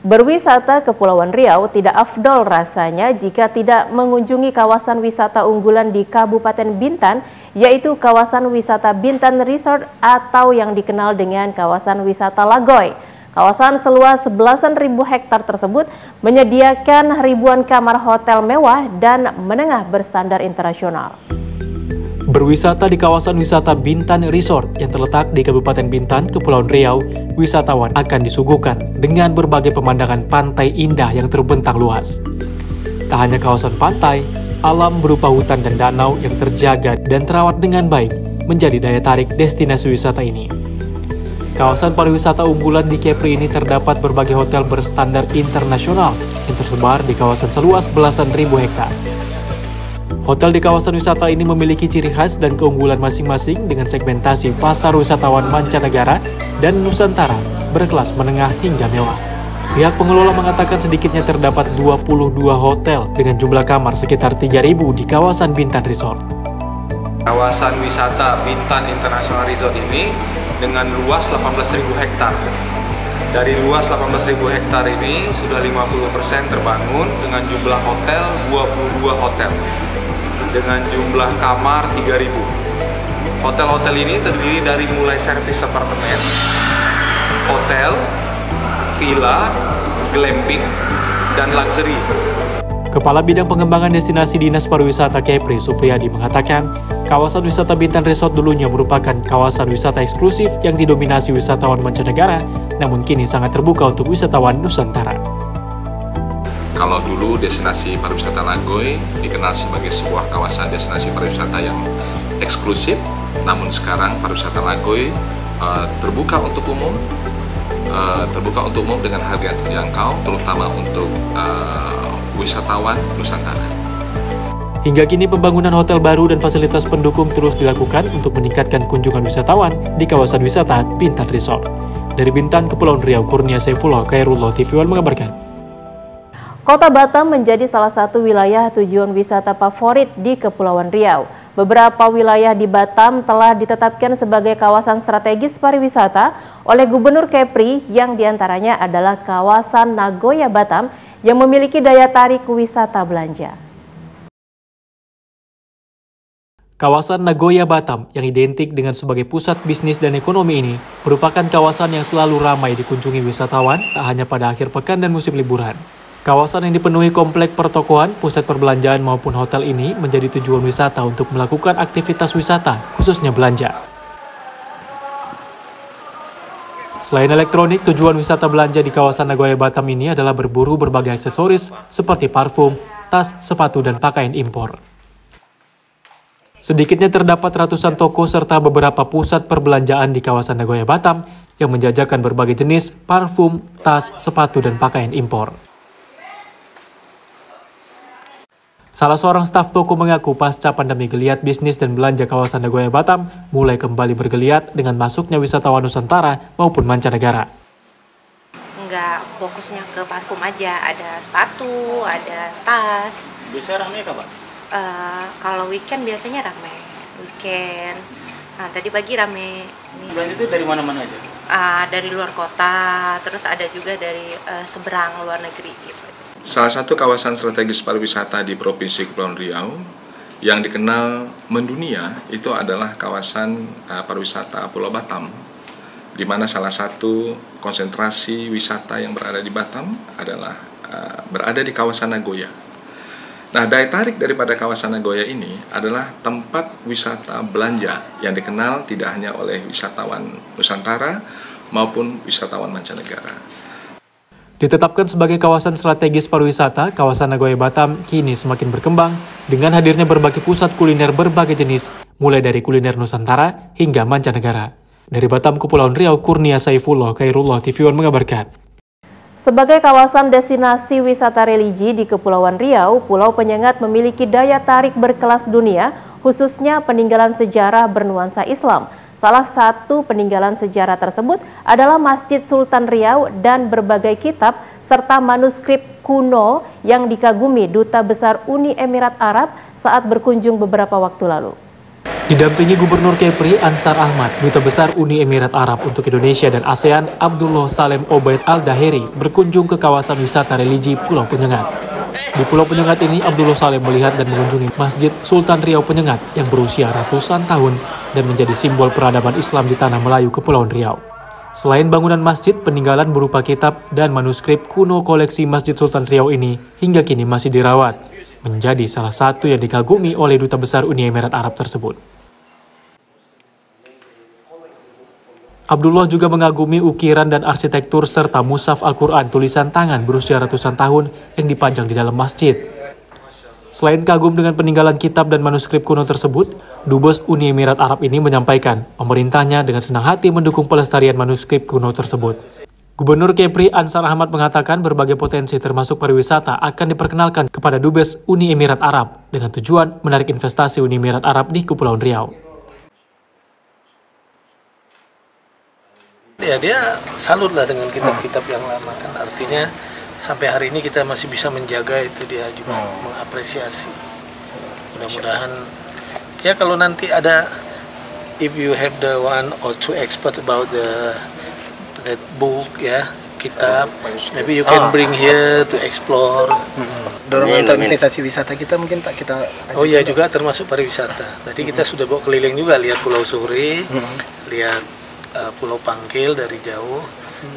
Berwisata ke Kepulauan Riau tidak afdol rasanya jika tidak mengunjungi kawasan wisata unggulan di Kabupaten Bintan, yaitu kawasan wisata Bintan Resort atau yang dikenal dengan kawasan wisata Lagoy. Kawasan seluas 11.000 hektar tersebut menyediakan ribuan kamar hotel mewah dan menengah berstandar internasional. Berwisata di kawasan wisata Bintan Resort yang terletak di Kabupaten Bintan, Kepulauan Riau, wisatawan akan disuguhkan dengan berbagai pemandangan pantai indah yang terbentang luas. Tak hanya kawasan pantai, alam berupa hutan dan danau yang terjaga dan terawat dengan baik menjadi daya tarik destinasi wisata ini. Kawasan pariwisata unggulan di Kepri ini terdapat berbagai hotel berstandar internasional yang tersebar di kawasan seluas belasan ribu hektar. Hotel di kawasan wisata ini memiliki ciri khas dan keunggulan masing-masing dengan segmentasi pasar wisatawan mancanegara dan Nusantara berkelas menengah hingga mewah. Pihak pengelola mengatakan sedikitnya terdapat 22 hotel dengan jumlah kamar sekitar 3.000 di kawasan Bintan Resort. Kawasan wisata Bintan International Resort ini dengan luas 18.000 hektar. Dari luas 18.000 hektar ini sudah 50% terbangun dengan jumlah hotel 22 hotel. Dengan jumlah kamar 3.000. Hotel-hotel ini terdiri dari mulai servis apartemen, hotel, villa, glamping, dan luxury. Kepala Bidang Pengembangan Destinasi Dinas Pariwisata Kepri, Supriyadi, mengatakan kawasan wisata Bintan Resort dulunya merupakan kawasan wisata eksklusif yang didominasi wisatawan mancanegara, namun kini sangat terbuka untuk wisatawan Nusantara. Kalau dulu destinasi pariwisata Nagoy dikenal sebagai sebuah kawasan destinasi pariwisata yang eksklusif, namun sekarang pariwisata Nagoy terbuka untuk umum dengan harga yang terjangkau, terutama untuk wisatawan Nusantara. Hingga kini pembangunan hotel baru dan fasilitas pendukung terus dilakukan untuk meningkatkan kunjungan wisatawan di kawasan wisata Bintan Resort. Dari Bintan, Kepulauan Riau, Kurnia Saifullah, Khairullah, TV One mengabarkan. Kota Batam menjadi salah satu wilayah tujuan wisata favorit di Kepulauan Riau. Beberapa wilayah di Batam telah ditetapkan sebagai kawasan strategis pariwisata oleh Gubernur Kepri, yang diantaranya adalah kawasan Nagoya Batam yang memiliki daya tarik wisata belanja. Kawasan Nagoya Batam yang identik dengan sebagai pusat bisnis dan ekonomi ini merupakan kawasan yang selalu ramai dikunjungi wisatawan, tak hanya pada akhir pekan dan musim liburan. Kawasan yang dipenuhi komplek pertokoan, pusat perbelanjaan maupun hotel ini menjadi tujuan wisata untuk melakukan aktivitas wisata, khususnya belanja. Selain elektronik, tujuan wisata belanja di kawasan Nagoya Batam ini adalah berburu berbagai aksesoris seperti parfum, tas, sepatu, dan pakaian impor. Sedikitnya terdapat ratusan toko serta beberapa pusat perbelanjaan di kawasan Nagoya Batam yang menjajakan berbagai jenis parfum, tas, sepatu, dan pakaian impor. Salah seorang staf toko mengaku pasca pandemi geliat bisnis dan belanja kawasan Nagoya Batam mulai kembali bergeliat dengan masuknya wisatawan Nusantara maupun mancanegara. Nggak fokusnya ke parfum aja, ada sepatu, ada tas. Biasanya ramai kapan? Kalau weekend biasanya ramai, weekend. Nah, tadi pagi ramai. Belanja itu dari mana-mana aja? Dari luar kota, terus ada juga dari seberang luar negeri gitu. Salah satu kawasan strategis pariwisata di Provinsi Kepulauan Riau yang dikenal mendunia itu adalah kawasan pariwisata Pulau Batam, di mana salah satu konsentrasi wisata yang berada di Batam adalah berada di kawasan Nagoya. Nah, daya tarik daripada kawasan Nagoya ini adalah tempat wisata belanja yang dikenal tidak hanya oleh wisatawan Nusantara maupun wisatawan mancanegara. Ditetapkan sebagai kawasan strategis pariwisata, kawasan Nagoya Batam kini semakin berkembang dengan hadirnya berbagai pusat kuliner berbagai jenis, mulai dari kuliner Nusantara hingga mancanegara. Dari Batam, Kepulauan Riau, Kurnia Saifullah, Khairullah, TV One mengabarkan. Sebagai kawasan destinasi wisata religi di Kepulauan Riau, Pulau Penyengat memiliki daya tarik berkelas dunia, khususnya peninggalan sejarah bernuansa Islam. Salah satu peninggalan sejarah tersebut adalah Masjid Sultan Riau dan berbagai kitab serta manuskrip kuno yang dikagumi Duta Besar Uni Emirat Arab saat berkunjung beberapa waktu lalu. Didampingi Gubernur Kepri Ansar Ahmad, Duta Besar Uni Emirat Arab untuk Indonesia dan ASEAN Abdullah Salem Obaid Al-Daheri berkunjung ke kawasan wisata religi Pulau Penyengat. Di Pulau Penyengat ini, Abdullah Salem melihat dan mengunjungi Masjid Sultan Riau Penyengat yang berusia ratusan tahun dan menjadi simbol peradaban Islam di tanah Melayu Kepulauan Riau. Selain bangunan masjid, peninggalan berupa kitab dan manuskrip kuno koleksi Masjid Sultan Riau ini hingga kini masih dirawat, menjadi salah satu yang dikagumi oleh Duta Besar Uni Emirat Arab tersebut. Abdullah juga mengagumi ukiran dan arsitektur serta mushaf Al-Quran tulisan tangan berusia ratusan tahun yang dipajang di dalam masjid. Selain kagum dengan peninggalan kitab dan manuskrip kuno tersebut, Dubes Uni Emirat Arab ini menyampaikan pemerintahnya dengan senang hati mendukung pelestarian manuskrip kuno tersebut. Gubernur Kepri Ansar Ahmad mengatakan berbagai potensi termasuk pariwisata akan diperkenalkan kepada Dubes Uni Emirat Arab dengan tujuan menarik investasi Uni Emirat Arab di Kepulauan Riau. Ya, dia salutlah dengan kitab-kitab yang lama, kan artinya sampai hari ini kita masih bisa menjaga itu, dia juga mengapresiasi. Mudah-mudahan ya kalau nanti ada, if you have the one or two expert about that book ya, kitab, maybe you can bring here to explore. Dorongan untuk investasi wisata kita mungkin Pak kita. Oh iya, juga termasuk pariwisata. Tadi kita sudah bawa keliling juga, lihat Pulau Suri, lihat Pulau Pangkil dari jauh.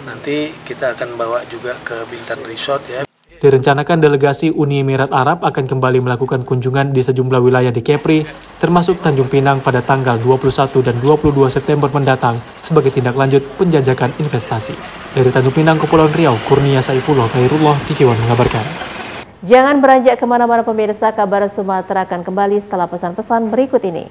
Nanti kita akan bawa juga ke Bintan Resort ya. Direncanakan delegasi Uni Emirat Arab akan kembali melakukan kunjungan di sejumlah wilayah di Kepri, termasuk Tanjung Pinang pada tanggal 21 dan 22 September mendatang sebagai tindak lanjut penjajakan investasi. Dari Tanjung Pinang, Kepulauan Riau, Kurnia Saifullah Khairullah, TV One mengabarkan. Jangan beranjak kemana-mana pemirsa, kabar Sumatera akan kembali setelah pesan-pesan berikut ini.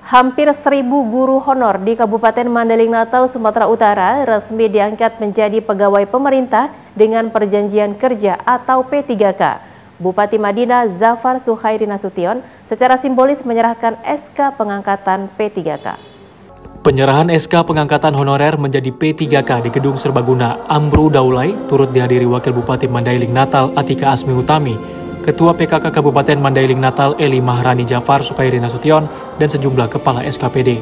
Hampir 1.000 guru honor di Kabupaten Mandailing Natal, Sumatera Utara resmi diangkat menjadi pegawai pemerintah dengan perjanjian kerja atau P3K. Bupati Madinah Zafar Sukhairi Nasution secara simbolis menyerahkan SK pengangkatan P3K. Penyerahan SK pengangkatan honorer menjadi P3K di Gedung Serbaguna Amru Daulay turut dihadiri Wakil Bupati Mandailing Natal Atika Asmi Utami, Ketua PKK Kabupaten Mandailing Natal Eli Maharani Jafar Sukhairi Nasution, dan sejumlah kepala SKPD.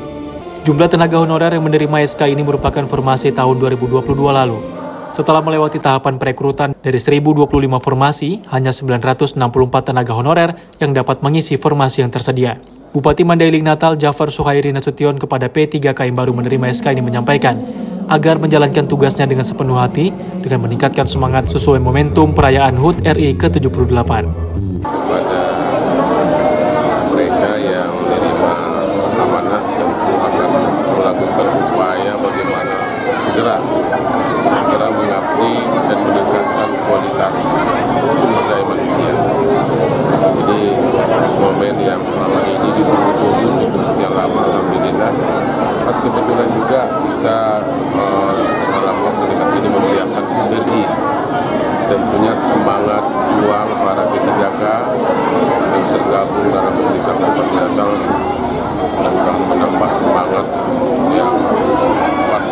Jumlah tenaga honorer yang menerima SK ini merupakan formasi tahun 2022 lalu. Setelah melewati tahapan perekrutan dari 1.025 formasi, hanya 964 tenaga honorer yang dapat mengisi formasi yang tersedia. Bupati Mandailing Natal Jafar Sukhairi Nasution kepada P3K yang baru menerima SK ini menyampaikan agar menjalankan tugasnya dengan sepenuh hati dengan meningkatkan semangat sesuai momentum perayaan HUT RI ke-78. Kepada mereka yang menerima amanah tentu akan melakukan upaya bagaimana segera mengabdi dan meningkatkan kualitas sumber daya manusia. Ini momen yang selama ini ditunggu-tunggu cukup sekian lama, alhamdulillah. Pas kebetulan juga kita dalam waktu dekat ini memuliakan RI. Tentunya semangat juang para P3K yang tergabung dalam pendidikan Natal akan menambah semangat yang pas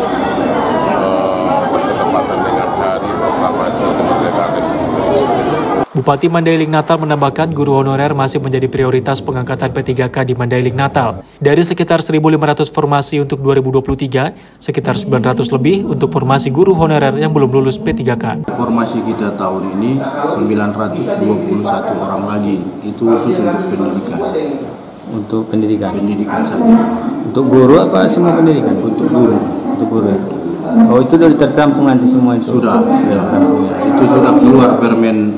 bertepatan dengan hari proklamasi kemerdekaan Republik. Bupati Mandailing Natal menambahkan guru honorer masih menjadi prioritas pengangkatan P3K di Mandailing Natal. Dari sekitar 1.500 formasi untuk 2023, sekitar 900 lebih untuk formasi guru honorer yang belum lulus P3K. Formasi kita tahun ini 921 orang lagi, itu khusus untuk pendidikan. Untuk pendidikan? Pendidikan saja. Untuk guru apa semua pendidikan? Untuk guru. Untuk guru ya? Oh, itu sudah tertampung nanti semua itu? Sudah tertampung. Itu sudah keluar permen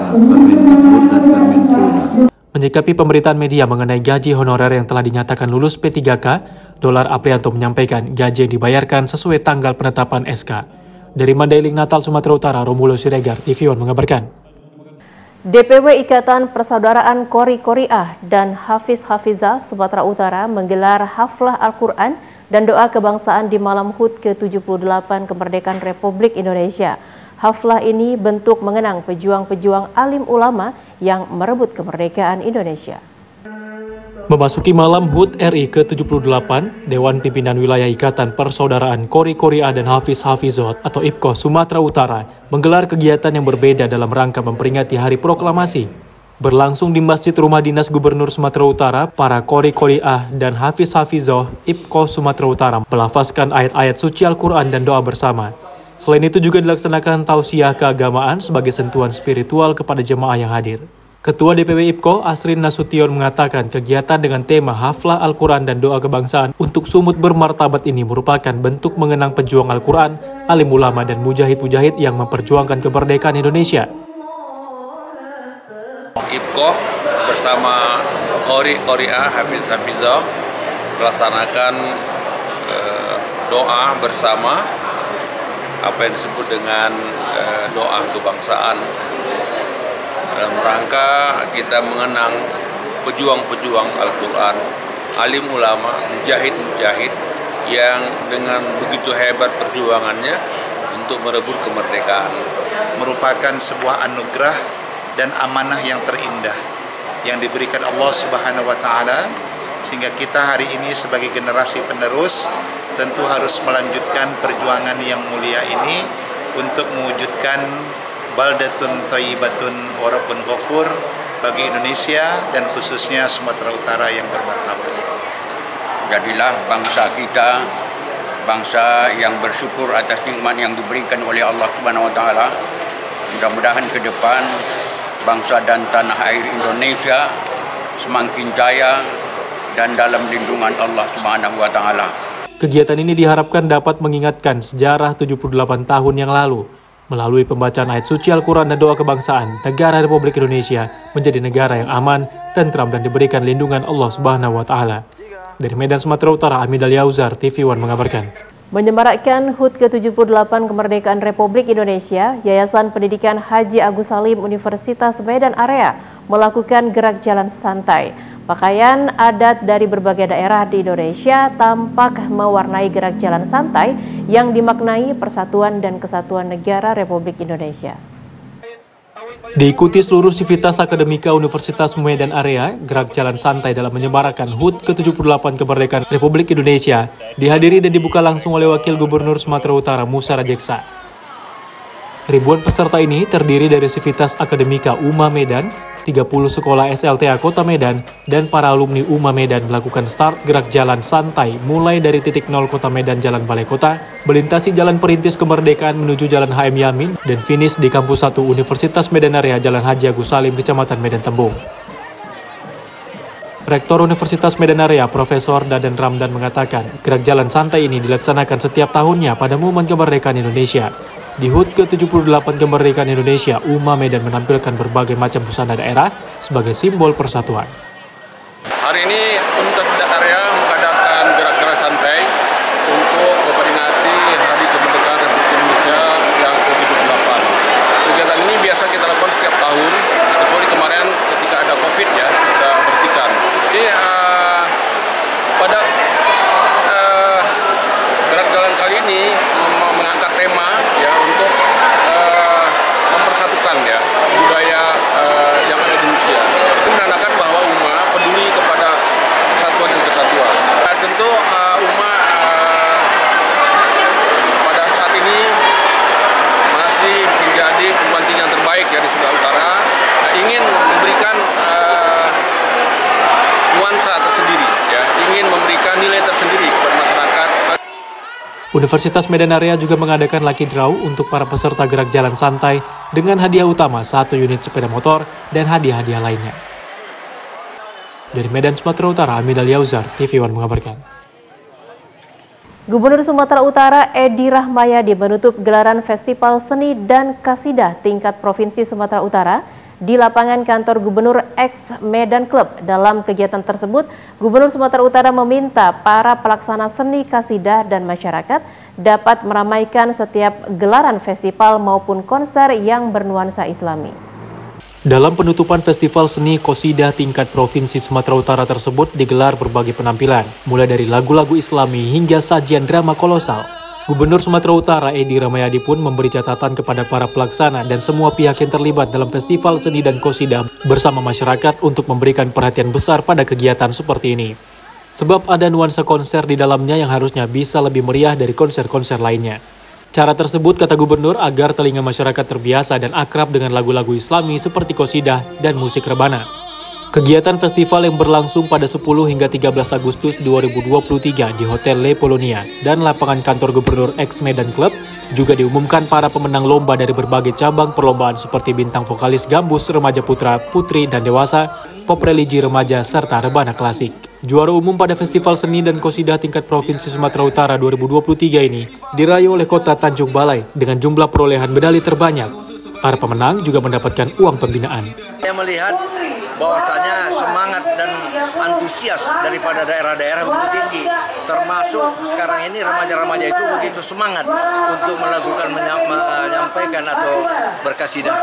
Dikbud dan permen Q-nya. Menyikapi pemberitaan media mengenai gaji honorer yang telah dinyatakan lulus P3K, Dolar Aprianto menyampaikan gaji yang dibayarkan sesuai tanggal penetapan SK. Dari Mandailing Natal, Sumatera Utara, Romulo Siregar, TV One mengabarkan. DPW Ikatan Persaudaraan Qori Qoriah dan Hafiz Hafizah Sumatera Utara menggelar haflah Al-Quran dan doa kebangsaan di malam HUT ke-78 Kemerdekaan Republik Indonesia. Haflah ini bentuk mengenang pejuang-pejuang alim ulama yang merebut kemerdekaan Indonesia. Memasuki malam HUT RI ke-78, Dewan Pimpinan Wilayah Ikatan Persaudaraan Qori Qoriah dan Hafiz Hafizot atau IPKO Sumatera Utara menggelar kegiatan yang berbeda dalam rangka memperingati Hari Proklamasi. Berlangsung di Masjid Rumah Dinas Gubernur Sumatera Utara, para Qori Qoriah dan Hafiz Hafizoh IPKO Sumatera Utara melafazkan ayat-ayat suci Al-Quran dan doa bersama. Selain itu juga dilaksanakan tausiah keagamaan sebagai sentuhan spiritual kepada jemaah yang hadir. Ketua DPW IPKO Asrin Nasution mengatakan kegiatan dengan tema haflah Al-Quran dan doa kebangsaan untuk Sumut bermartabat ini merupakan bentuk mengenang pejuang Al-Quran, alim ulama dan mujahid-mujahid yang memperjuangkan kemerdekaan Indonesia. IPKO bersama Qori Qoriah Hafiz Hafizah melaksanakan doa bersama, apa yang disebut dengan doa kebangsaan, dalam rangka kita mengenang pejuang-pejuang Al-Quran, alim ulama, mujahid-mujahid yang dengan begitu hebat perjuangannya untuk merebut kemerdekaan. Merupakan sebuah anugerah dan amanah yang terindah yang diberikan Allah Subhanahu wa Ta'ala, sehingga kita hari ini sebagai generasi penerus tentu harus melanjutkan perjuangan yang mulia ini untuk mewujudkan baldatun thayyibatun wa rabbun ghafur bagi Indonesia dan khususnya Sumatera Utara yang bermartabat. Jadilah bangsa kita bangsa yang bersyukur atas nikmat yang diberikan oleh Allah Subhanahu wa Ta'ala. Mudah-mudahan ke depan bangsa dan tanah air Indonesia semakin jaya dan dalam lindungan Allah Subhanahu wa Ta'ala. Kegiatan ini diharapkan dapat mengingatkan sejarah 78 tahun yang lalu. Melalui pembacaan ayat suci Al-Quran dan doa kebangsaan, negara Republik Indonesia menjadi negara yang aman, tentram dan diberikan lindungan Allah Subhanahu wa Ta'ala. Dari Medan, Sumatera Utara, Amid Al-Yauzar, TV One mengabarkan. Menyemarakkan HUT ke-78 Kemerdekaan Republik Indonesia, Yayasan Pendidikan Haji Agus Salim Universitas Medan Area melakukan gerak jalan santai. Pakaian adat dari berbagai daerah di Indonesia tampak mewarnai gerak jalan santai yang dimaknai persatuan dan kesatuan negara Republik Indonesia. Diikuti seluruh sivitas akademika Universitas Medan Area, gerak jalan santai dalam menyemarakan HUT ke-78 Kemerdekaan Republik Indonesia dihadiri dan dibuka langsung oleh Wakil Gubernur Sumatera Utara Musa Rajeksa. Ribuan peserta ini terdiri dari sivitas akademika UMA Medan, 30 sekolah SLTA Kota Medan, dan para alumni UMA Medan melakukan start gerak jalan santai mulai dari titik 0 Kota Medan Jalan Balai Kota, melintasi Jalan Perintis Kemerdekaan menuju Jalan HM Yamin, dan finish di Kampus 1 Universitas Medan Area Jalan Haji Agus Salim, Kecamatan Medan Tembung. Rektor Universitas Medan Area, Profesor Dadan Ramdan mengatakan, gerak jalan santai ini dilaksanakan setiap tahunnya pada momen kemerdekaan Indonesia. Di HUT ke-78 Kemerdekaan Indonesia, UMA Medan menampilkan berbagai macam busana daerah sebagai simbol persatuan. Hari ini Universitas Medan Area mengadakan gerak-gerak santai untuk memperingati Hari Kemerdekaan Republik Indonesia yang ke-78. Kegiatan ini biasa kita lakukan setiap tahun, kecuali kemarin ketika ada COVID ya, kita berhentikan. Jadi pada gerak jalan kali ini mengangkat tema ya untuk mempersatukan ya budaya yang ada di Indonesia. Itu menandakan bahwa UMA peduli kepada kesatuan dan kesatuan. Tentu UMA pada saat ini masih menjadi perguruan tinggi yang terbaik ya di Sumatera Utara, ingin memberikan nuansa tersendiri ya, ingin memberikan nilai tersendiri kepada masyarakat. Universitas Medan Area juga mengadakan lucky draw untuk para peserta gerak jalan santai dengan hadiah utama 1 unit sepeda motor dan hadiah-hadiah lainnya. Dari Medan, Sumatera Utara, Amid Al-Yauzar, TV One mengabarkan. Gubernur Sumatera Utara Edi Rahmayadi menutup gelaran Festival Seni dan Kasidah tingkat Provinsi Sumatera Utara di lapangan kantor Gubernur X Medan Club. Dalam kegiatan tersebut, Gubernur Sumatera Utara meminta para pelaksana seni kasidah dan masyarakat dapat meramaikan setiap gelaran festival maupun konser yang bernuansa Islami. Dalam penutupan festival seni Qosidah tingkat Provinsi Sumatera Utara tersebut digelar berbagai penampilan, mulai dari lagu-lagu Islami hingga sajian drama kolosal. Gubernur Sumatera Utara Edi Rahmayadi pun memberi catatan kepada para pelaksana dan semua pihak yang terlibat dalam festival seni dan Qosidah bersama masyarakat untuk memberikan perhatian besar pada kegiatan seperti ini. Sebab ada nuansa konser di dalamnya yang harusnya bisa lebih meriah dari konser-konser lainnya. Cara tersebut, kata Gubernur, agar telinga masyarakat terbiasa dan akrab dengan lagu-lagu Islami seperti Qosidah dan musik rebana. Kegiatan festival yang berlangsung pada 10 hingga 13 Agustus 2023 di Hotel Le Polonia dan lapangan kantor Gubernur X Medan Club juga diumumkan para pemenang lomba dari berbagai cabang perlombaan seperti bintang vokalis gambus remaja putra, putri, dan dewasa, pop religi remaja, serta rebana klasik. Juara umum pada Festival Seni dan Qosidah tingkat Provinsi Sumatera Utara 2023 ini diraih oleh Kota Tanjung Balai dengan jumlah perolehan medali terbanyak. Para pemenang juga mendapatkan uang pembinaan. Saya melihat bahwasanya semangat dan antusias daripada daerah-daerah begitu tinggi, termasuk sekarang ini remaja-remaja itu begitu semangat untuk melakukan menyampaikan atau berkasidah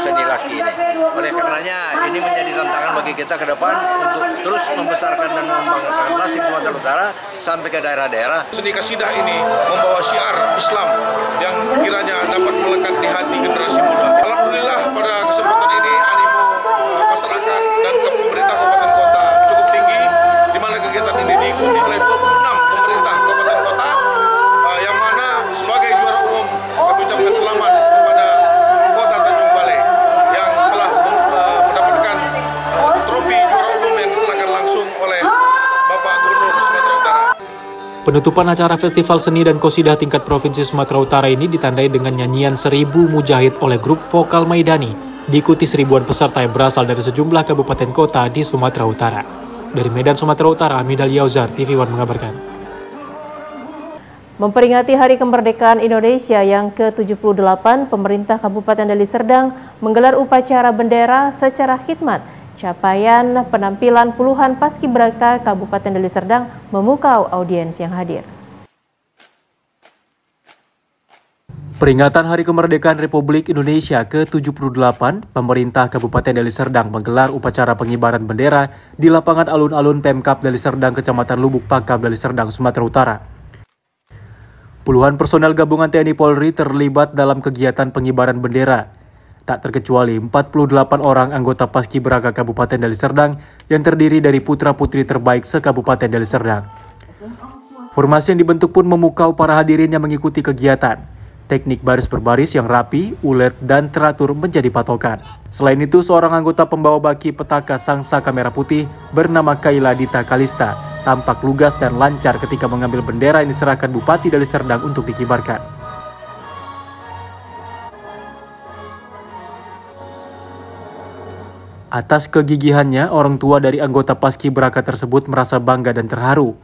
seni laski ini. Oleh karenanya ini menjadi tantangan bagi kita ke depan untuk terus membesarkan dan mengembangkan klasik Sumatera Utara sampai ke daerah-daerah. Seni kasidah ini membawa syiar Islam yang kiranya dapat melekat di hati generasi muda. Alhamdulillah pada kesempatan ini animo masyarakat dan pemerintah kabupaten kota cukup tinggi, di mana kegiatan ini diikuti oleh 26 pemerintah kabupaten kota, yang mana sebagai juara umum kami ucapkan selamat kepada Kota Tanjung Balai yang telah mendapatkan trofi juara umum yang diserahkan langsung oleh Bapak Gubernur Sumatera Utara. Penutupan acara Festival Seni dan Qosidah tingkat Provinsi Sumatera Utara ini ditandai dengan nyanyian 1000 Mujahid oleh grup vokal Maidani, diikuti seribuan peserta yang berasal dari sejumlah kabupaten kota di Sumatera Utara. Dari Medan, Sumatera Utara, Amidal Yauzar, TV One mengabarkan. Memperingati Hari Kemerdekaan Indonesia yang ke-78, pemerintah Kabupaten Deli Serdang menggelar upacara bendera secara khidmat. Capaian penampilan puluhan paskibraka Kabupaten Deli Serdang memukau audiens yang hadir. Peringatan Hari Kemerdekaan Republik Indonesia ke-78, pemerintah Kabupaten Deli Serdang menggelar upacara pengibaran bendera di lapangan alun-alun Pemkab Deli Serdang, Kecamatan Lubuk Pakam, Deli Serdang, Sumatera Utara. Puluhan personel gabungan TNI Polri terlibat dalam kegiatan pengibaran bendera. Tak terkecuali 48 orang anggota Paskibraka Kabupaten Deli Serdang yang terdiri dari putra-putri terbaik se-Kabupaten Deli Serdang. Formasi yang dibentuk pun memukau para hadirin yang mengikuti kegiatan. Teknik baris berbaris yang rapi, ulet, dan teratur menjadi patokan. Selain itu, seorang anggota pembawa baki petaka Sangsa Kamera Putih bernama Kaila Dita Kalista tampak lugas dan lancar ketika mengambil bendera yang diserahkan Bupati Deli Serdang untuk dikibarkan. Atas kegigihannya, orang tua dari anggota Paskibraka tersebut merasa bangga dan terharu.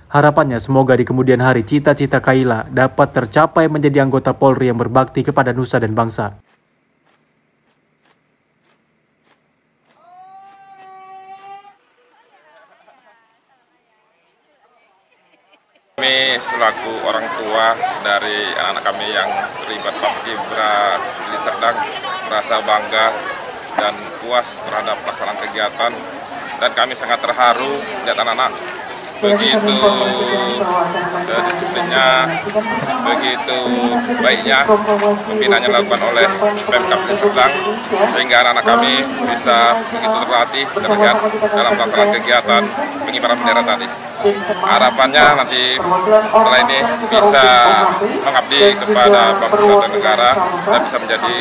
Harapannya semoga di kemudian hari cita-cita Kaila dapat tercapai menjadi anggota Polri yang berbakti kepada nusa dan bangsa. Kami selaku orang tua dari anak kami yang terlibat Paskibra Deli Serdang merasa bangga dan puas terhadap pelaksanaan kegiatan, dan kami sangat terharu lihat anak-anak begitu disiplinnya, begitu baiknya pembinaannya dilakukan oleh Pemkab Deli Serdang, sehingga anak-anak kami bisa begitu terlatih terlihat dalam pelaksanaan kegiatan pengibaran bendera tadi. Harapannya nanti setelah ini bisa mengabdi kepada bangsa dan negara dan bisa menjadi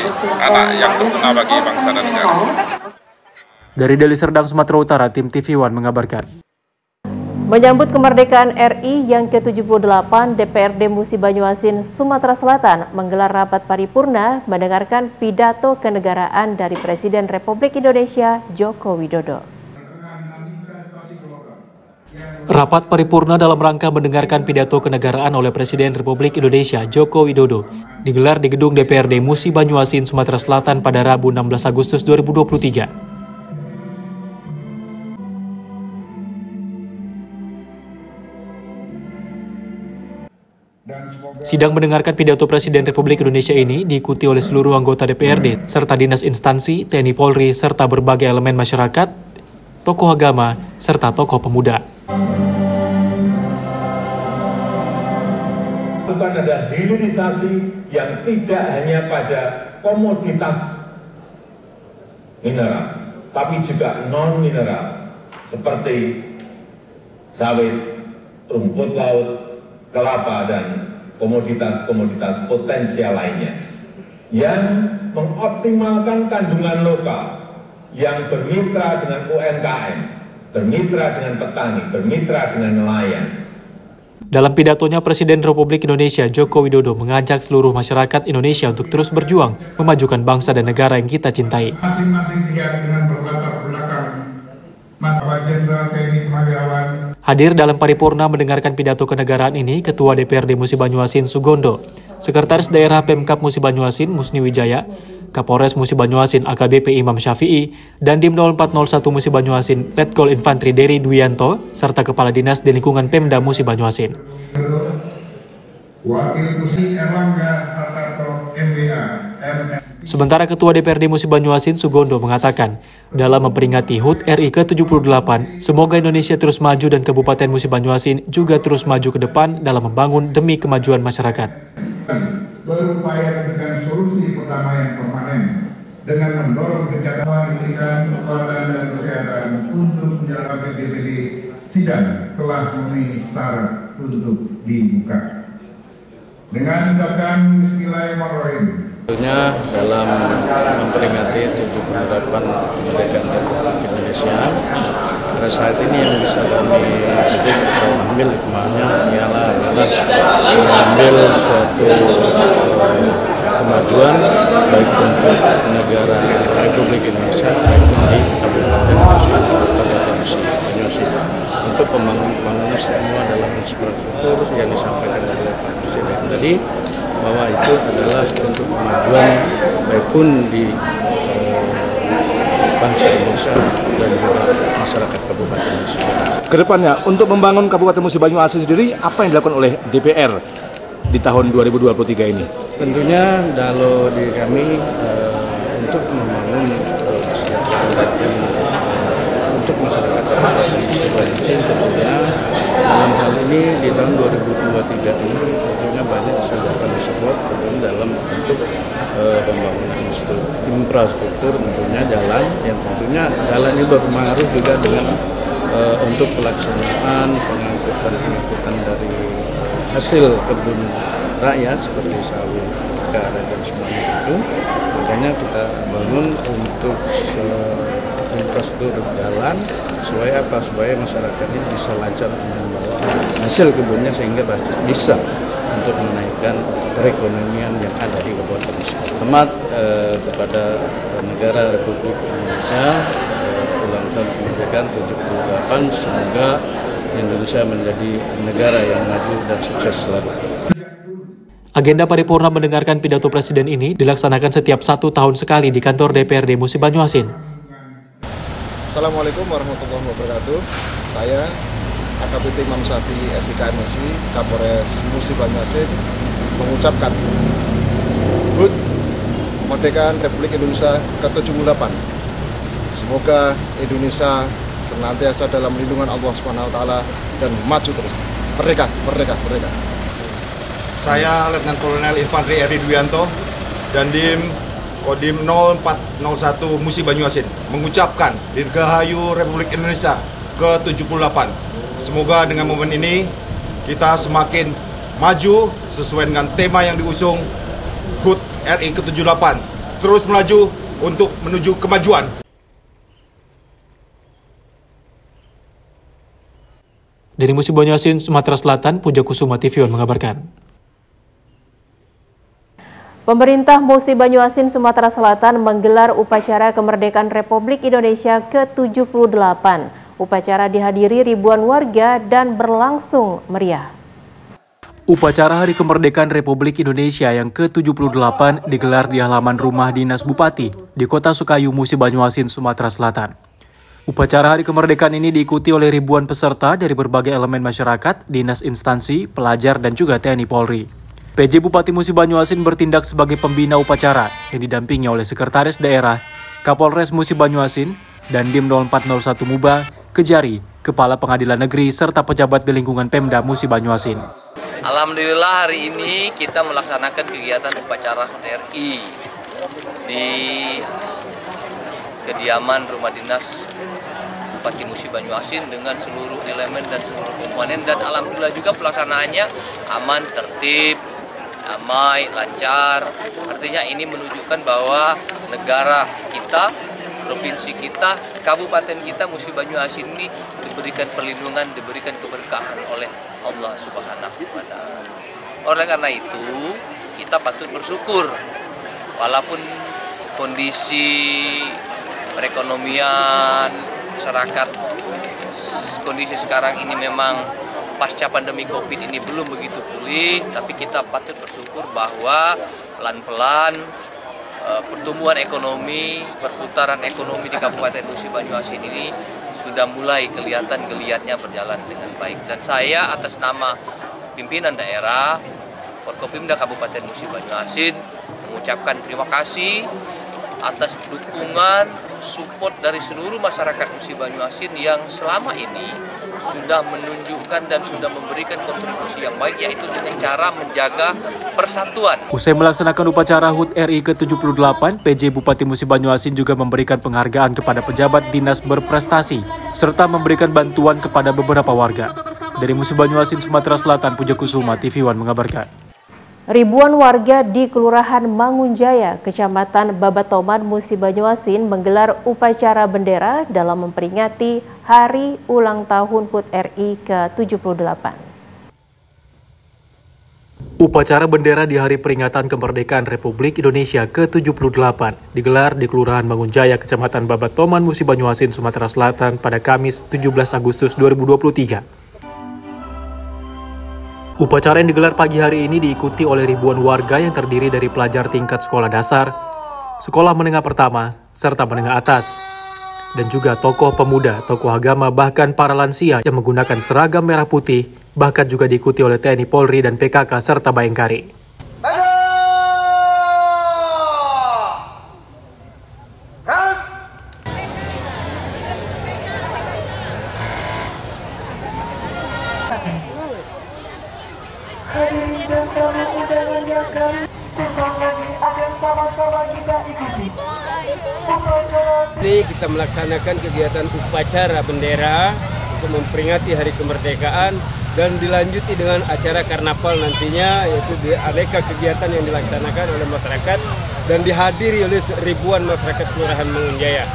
anak yang berguna bagi bangsa dan negara. Dari Deli Serdang, Sumatera Utara, tim TV One mengabarkan. Menyambut kemerdekaan RI yang ke-78, DPRD Musi Banyuasin, Sumatera Selatan menggelar rapat paripurna mendengarkan pidato kenegaraan dari Presiden Republik Indonesia Joko Widodo. Rapat paripurna dalam rangka mendengarkan pidato kenegaraan oleh Presiden Republik Indonesia Joko Widodo digelar di gedung DPRD Musi Banyuasin, Sumatera Selatan pada Rabu 16 Agustus 2023. Sidang mendengarkan pidato Presiden Republik Indonesia ini diikuti oleh seluruh anggota DPRD, serta dinas instansi, TNI Polri, serta berbagai elemen masyarakat, tokoh agama, serta tokoh pemuda. Bukan ada hilirisasi yang tidak hanya pada komoditas mineral, tapi juga non-mineral, seperti sawit, rumput laut, kelapa, dan komoditas-komoditas potensial lainnya yang mengoptimalkan kandungan lokal, yang bermitra dengan UMKM, bermitra dengan petani, bermitra dengan nelayan. Dalam pidatonya, Presiden Republik Indonesia Joko Widodo mengajak seluruh masyarakat Indonesia untuk terus berjuang memajukan bangsa dan negara yang kita cintai. Masing-masing pihak dengan berlatar belakang Mas Jenderal TNI Purnawirawan. Hadir dalam paripurna mendengarkan pidato kenegaraan ini Ketua DPRD Musi Banyuasin Sugondo, Sekretaris Daerah Pemkab Musi Banyuasin Musni Wijaya, Kapolres Musi Banyuasin AKBP Imam Syafi'i, dan Dim 0401 Musi Banyuasin Letkol Infantri Dery Duyanto, serta Kepala Dinas di lingkungan Pemda Musi Banyuasin. Wakil Musi Erlangga Hartarto MBA. Sementara Ketua DPRD Musi Banyuasin Sugondo mengatakan, dalam memperingati HUT RI ke-78, semoga Indonesia terus maju dan Kabupaten Musi Banyuasin juga terus maju ke depan dalam membangun demi kemajuan masyarakat. Berupaya dengan solusi perdamaian permanen dengan mendorong kegiatan pendidikan, kekuatan dan kesehatan untuk menjalankan PDPD sidang telah memenuhi syarat untuk dibuka. Dengan ucapan Bismillahirrahmanirrahim. Tentunya dalam memperingati 78 kemerdekaan Republik Indonesia, pada saat ini yang bisa kami ambil hikmahnya ialah mengambil suatu kemajuan baik untuk negara Republik Indonesia maupun di Kabupaten Musi Banyuasin untuk pembangunan semua dalam infrastruktur yang disampaikan oleh Pak Presiden tadi, bahwa itu adalah untuk kemajuan baik pun di bangsa Indonesia dan juga masyarakat Kabupaten Musi Banyuasin. Kedepannya, untuk membangun Kabupaten Musi Banyuasin sendiri, apa yang dilakukan oleh DPR di tahun 2023 ini? Tentunya kalau di kami untuk membangun kesejahteraan untuk masyarakat Kabupaten Musi Banyuasin, tentunya dalam hal ini di tahun 2023 ini tentunya banyak sudah kami support tentunya dalam bentuk pembangunan infrastruktur, tentunya jalan yang tentunya jalan ini berpengaruh juga dengan untuk pelaksanaan pengangkutan dari hasil kebun rakyat seperti sawit, karet dan semuanya itu. Makanya kita bangun untuk infrastruktur jalan supaya apa? Supaya masyarakat ini bisa lancar membawa hasil kebunnya sehingga bisa untuk menaikkan perekonomian yang ada di Kabupaten Musi. Selamat kepada negara Republik Indonesia ulang tahun kemerdekaan 78. Semoga Indonesia menjadi negara yang maju dan sukses selalu. Agenda paripurna mendengarkan pidato Presiden ini dilaksanakan setiap 1 tahun sekali di kantor DPRD Musi Banyuasin. Assalamualaikum warahmatullahi wabarakatuh. Saya AKBP Imam Syafi'i SIK MSI Kapolres Musi Banyuasin mengucapkan HUT Kemerdekaan Republik Indonesia ke-78. Semoga Indonesia senantiasa dalam lindungan Allah SWT dan maju terus. Merdeka, merdeka, merdeka. Saya Letnan Kolonel Infantri Dery Duyanto dan Dim Kodim 0401 Musi Banyuasin mengucapkan Dirgahayu Republik Indonesia ke-78. Semoga dengan momen ini kita semakin maju sesuai dengan tema yang diusung HUT RI ke-78. Terus melaju untuk menuju kemajuan. Dari Musi Banyuasin, Sumatera Selatan, Puja Kusuma TV One mengabarkan. Pemerintah Musi Banyuasin, Sumatera Selatan menggelar upacara kemerdekaan Republik Indonesia ke-78. Upacara dihadiri ribuan warga dan berlangsung meriah. Upacara Hari Kemerdekaan Republik Indonesia yang ke-78 digelar di halaman rumah dinas Bupati di Kota Sukayu, Musi Banyuasin, Sumatera Selatan. Upacara Hari Kemerdekaan ini diikuti oleh ribuan peserta dari berbagai elemen masyarakat, dinas instansi, pelajar, dan juga TNI Polri. PJ Bupati Musi Banyuasin bertindak sebagai pembina upacara yang didampingi oleh Sekretaris Daerah, Kapolres Musi Banyuasin, dan Dim 0401 Muba, Kejari, Kepala Pengadilan Negeri, serta pejabat di lingkungan Pemda Musi Banyuasin. Alhamdulillah hari ini kita melaksanakan kegiatan upacara RI di kediaman rumah dinas Bupati Musi Banyuasin dengan seluruh elemen dan seluruh komponen, dan alhamdulillah juga pelaksanaannya aman, tertib, damai, lancar. Artinya ini menunjukkan bahwa negara kita, provinsi kita, kabupaten kita Musi Banyuasin ini diberikan perlindungan, diberikan keberkahan oleh Allah Subhanahu wa Ta'ala. Oleh karena itu, kita patut bersyukur walaupun kondisi perekonomian masyarakat kondisi sekarang ini memang pasca pandemi Covid ini belum begitu pulih, tapi kita patut bersyukur bahwa pelan-pelan pertumbuhan ekonomi, perputaran ekonomi di Kabupaten Musi Banyuasin ini sudah mulai kelihatan geliatnya berjalan dengan baik. Dan saya atas nama pimpinan daerah Forkopimda Kabupaten Musi Banyuasin mengucapkan terima kasih atas dukungan, support dari seluruh masyarakat Musi Banyuasin yang selama ini sudah menunjukkan dan sudah memberikan kontribusi yang baik, yaitu dengan cara menjaga persatuan. Usai melaksanakan upacara HUT RI ke-78, PJ Bupati Musi Banyuasin juga memberikan penghargaan kepada pejabat dinas berprestasi, serta memberikan bantuan kepada beberapa warga. Dari Musi Banyuasin, Sumatera Selatan, Puja Kusuma, TV One mengabarkan. Ribuan warga di Kelurahan Mangunjaya, Kecamatan Babatoman, Musi Banyuasin menggelar upacara bendera dalam memperingati Hari Ulang Tahun HUT RI ke-78. Upacara bendera di hari peringatan kemerdekaan Republik Indonesia ke-78 digelar di Kelurahan Mangunjaya, Kecamatan Babatoman, Musi Banyuasin, Sumatera Selatan pada Kamis 17 Agustus 2023. Upacara yang digelar pagi hari ini diikuti oleh ribuan warga yang terdiri dari pelajar tingkat sekolah dasar, sekolah menengah pertama, serta menengah atas, dan juga tokoh pemuda, tokoh agama, bahkan para lansia yang menggunakan seragam merah putih, bahkan juga diikuti oleh TNI Polri dan PKK serta Bayangkari. Ini kita melaksanakan kegiatan upacara bendera untuk memperingati Hari Kemerdekaan dan dilanjuti dengan acara karnaval nantinya, yaitu di aneka kegiatan yang dilaksanakan oleh masyarakat dan dihadiri oleh ribuan masyarakat Kelurahan Mangunjaya.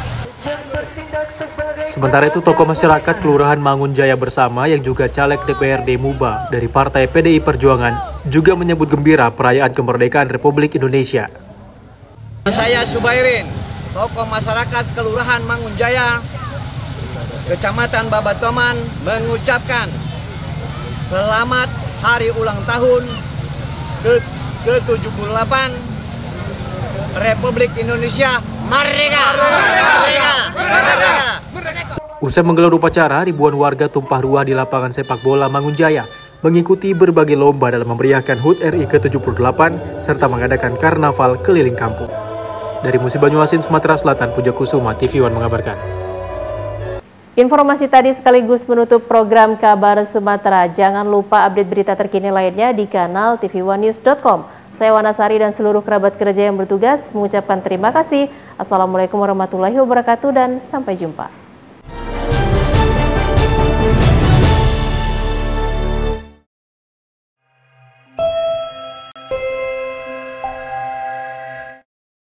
Sementara itu, tokoh masyarakat Kelurahan Mangunjaya bersama yang juga caleg DPRD Muba dari Partai PDI Perjuangan juga menyebut gembira perayaan kemerdekaan Republik Indonesia. Saya Subairin, tokoh masyarakat Kelurahan Mangunjaya, Kecamatan Babatoman, mengucapkan selamat Hari Ulang Tahun ke-78 Republik Indonesia Merdeka! Merdeka! Merdeka! Usai menggelar upacara, ribuan warga tumpah ruah di lapangan sepak bola Mangunjaya mengikuti berbagai lomba dalam memeriahkan HUT RI ke-78 serta mengadakan karnaval keliling kampung. Dari Musi Banyuasin, Sumatera Selatan, Puja Kusuma, TV One mengabarkan. Informasi tadi sekaligus menutup program Kabar Sumatera. Jangan lupa update berita terkini lainnya di kanal tv1news.com. Saya Wanasari dan seluruh kerabat kerja yang bertugas mengucapkan terima kasih. Assalamualaikum warahmatullahi wabarakatuh dan sampai jumpa.